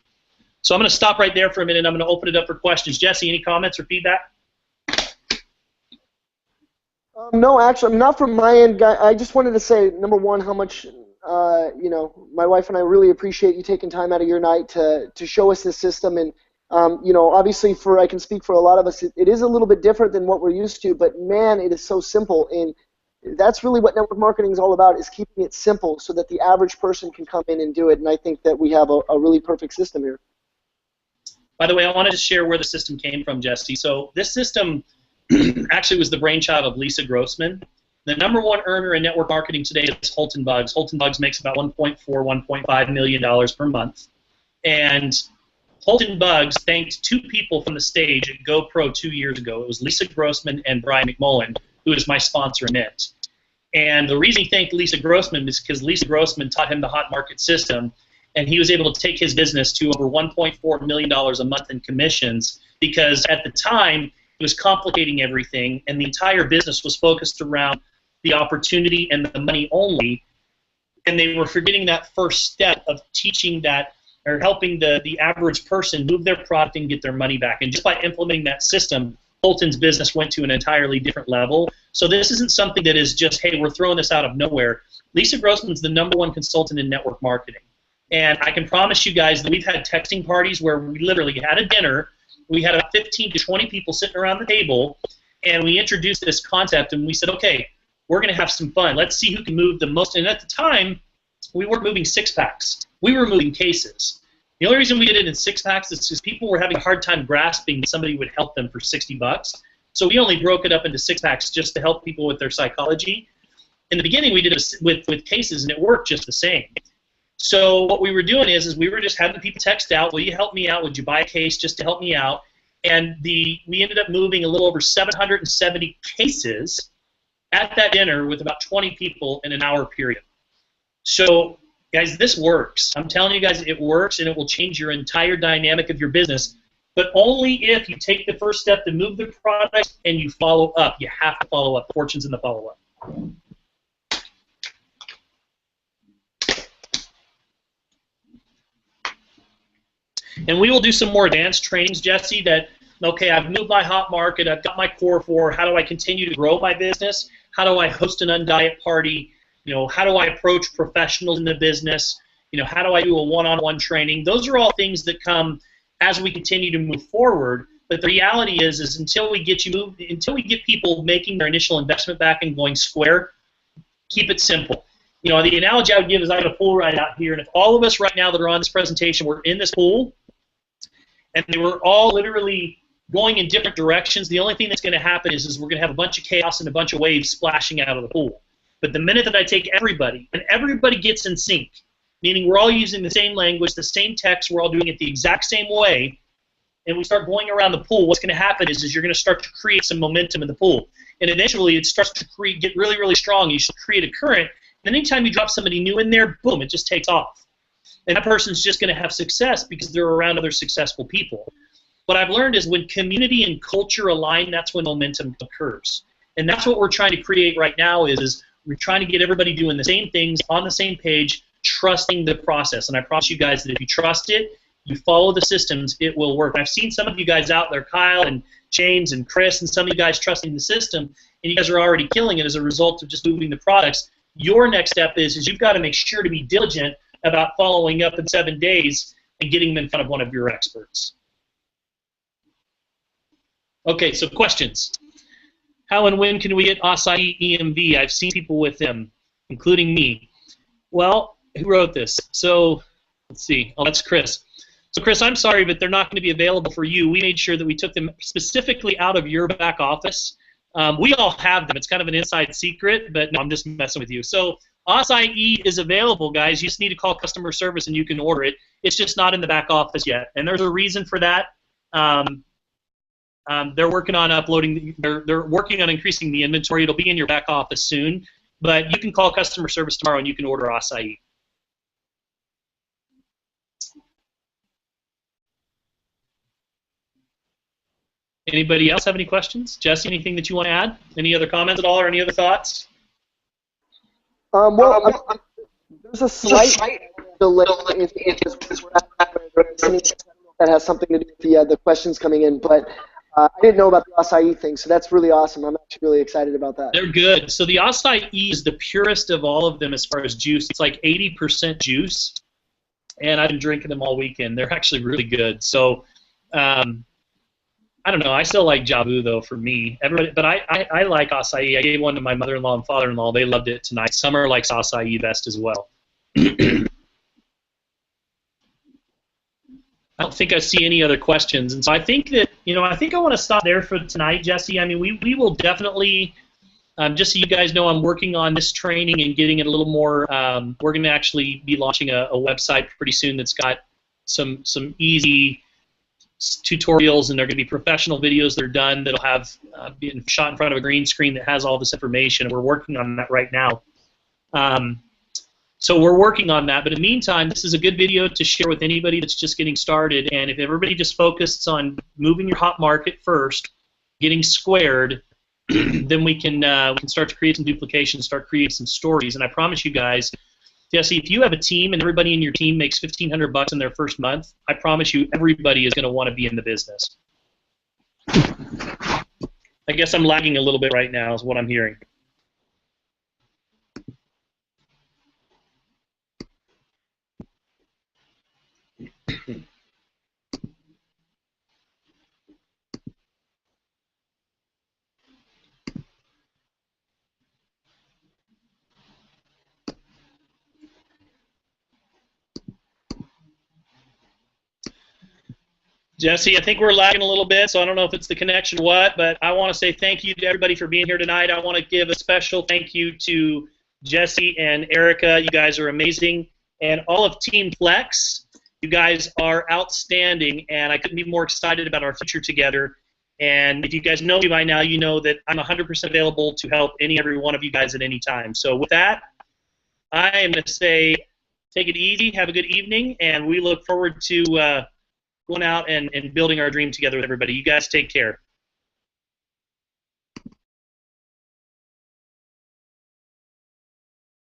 So I'm going to stop right there for a minute. I'm going to open it up for questions. Jesse, any comments or feedback? No, actually, not from my end, guy. I just wanted to say, number one, how much, you know, my wife and I really appreciate you taking time out of your night to show us this system. And Obviously I can speak for a lot of us, it is a little bit different than what we're used to, but man, it is so simple. And that's really what network marketing is all about, is keeping it simple so that the average person can come in and do it. And I think that we have a really perfect system here. By the way, I wanted to share where the system came from, Jesse. So this system actually was the brainchild of Lisa Grossman. The #1 earner in network marketing today is Holton Buggs. Holton Buggs makes about $1.4, $1.5 million per month. And Holton Buggs thanked 2 people from the stage at GoPro 2 years ago. It was Lisa Grossman and Brian McMullen, who is my sponsor in it. And the reason he thanked Lisa Grossman is because Lisa Grossman taught him the hot market system, and he was able to take his business to over $1.4 million a month in commissions, because at the time it was complicating everything, and the entire business was focused around the opportunity and the money only, and they were forgetting that first step of teaching that, or helping the average person move their product and get their money back. And just by implementing that system, Holton's business went to an entirely different level. So this isn't something that is just, hey, we're throwing this out of nowhere. Lisa Grossman's the #1 consultant in network marketing. And I can promise you guys that we've had texting parties where we literally had a dinner, we had about 15 to 20 people sitting around the table, and we introduced this concept, and we said, okay, we're going to have some fun. Let's see who can move the most. And at the time, we weren't moving 6-packs. We were moving cases. The only reason we did it in 6-packs is because people were having a hard time grasping that somebody would help them for $60. So we only broke it up into 6-packs just to help people with their psychology. In the beginning, we did it with cases, and it worked just the same. So what we were doing is we were just having people text out, will you help me out? Would you buy a case just to help me out? And we ended up moving a little over 770 cases at that dinner with about 20 people in an hour period. So, guys, this works. I'm telling you guys, it works, and it will change your entire dynamic of your business, but only if you take the first step to move the product and you follow up. You have to follow up. Fortune's in the follow-up. And we will do some more advanced trainings, Jesse, that, okay, I've moved my hot market, I've got my core 4, how do I continue to grow my business? How do I host an undiet party? How do I approach professionals in the business? How do I do a one-on-one training? Those are all things that come as we continue to move forward. But the reality is until we get people making their initial investment back and going square, keep it simple. The analogy I would give is I have a pool right out here, and if all of us right now that are on this presentation were in this pool, and they were all literally going in different directions, the only thing that's going to happen is we're going to have a bunch of chaos and a bunch of waves splashing out of the pool. But the minute that I take everybody, and everybody gets in sync, meaning we're all using the same language, the same text, we're all doing it the exact same way, and we start going around the pool, what's going to happen is you're going to start to create some momentum in the pool. And eventually it starts to get really, really strong. You should create a current, and anytime you drop somebody new in there, boom, it just takes off. And that person's just going to have success because they're around other successful people. What I've learned is when community and culture align, that's when momentum occurs. And that's what we're trying to create right now is we're trying to get everybody doing the same things on the same page, trusting the process. And I promise you guys that if you trust it, you follow the systems, it will work. I've seen some of you guys out there, Kyle and James and Chris, and some of you guys trusting the system, and you guys are already killing it as a result of just moving the products. Your next step is you've got to make sure to be diligent about following up in 7 days and getting them in front of one of your experts. Okay, so questions. How and when can we get Acai EMV? I've seen people with them, including me. Well, who wrote this? So, let's see. Oh, that's Chris. So, Chris, I'm sorry, but they're not going to be available for you. We made sure that we took them specifically out of your back office. We all have them. It's kind of an inside secret, but no, I'm just messing with you. So, Acai is available, guys. You just need to call customer service and you can order it. It's just not in the back office yet, and there's a reason for that. They're working on uploading. They're working on increasing the inventory. It'll be in your back office soon, but you can call customer service tomorrow and you can order Acai. Anybody else have any questions? Jesse, anything that you want to add? Any other comments at all, or any other thoughts? There's a slight delay that has something to do with the questions coming in, but I didn't know about the Acai thing, so that's really awesome. I'm actually really excited about that. They're good. So the Acai is the purest of all of them as far as juice. It's like 80% juice, and I've been drinking them all weekend. They're actually really good. So I don't know. I still like Jabu though for me. Everybody, but I like acai. I gave one to my mother-in-law and father-in-law. They loved it tonight. Summer likes acai best as well. I don't think I see any other questions, and so I think that I think I want to stop there for tonight, Jesse. I mean, we will definitely. Just so you guys know, I'm working on this training and getting it a little more. We're going to actually be launching a website pretty soon that's got some easy tutorials, and they're going to be professional videos that are done that'll have being shot in front of a green screen that has all this information. We're working on that right now. So we're working on that, but in the meantime, this is a good video to share with anybody that's just getting started, and if everybody just focuses on moving your hot market first, getting squared, then we can start to create some duplication, start creating some stories, and I promise you guys, Jesse, if you have a team and everybody in your team makes $1,500 in their first month, I promise you everybody is going to want to be in the business. I guess I'm lagging a little bit right now is what I'm hearing. Jesse, I think we're lagging a little bit, so I don't know if it's the connection or what, but I want to say thank you to everybody for being here tonight. I want to give a special thank you to Jesse and Erika. You guys are amazing. And all of Team Flex, you guys are outstanding, and I couldn't be more excited about our future together. And if you guys know me by now, you know that I'm 100% available to help every one of you guys at any time. So with that, I am going to say take it easy, have a good evening, and we look forward to going out and building our dream together with everybody. You guys take care.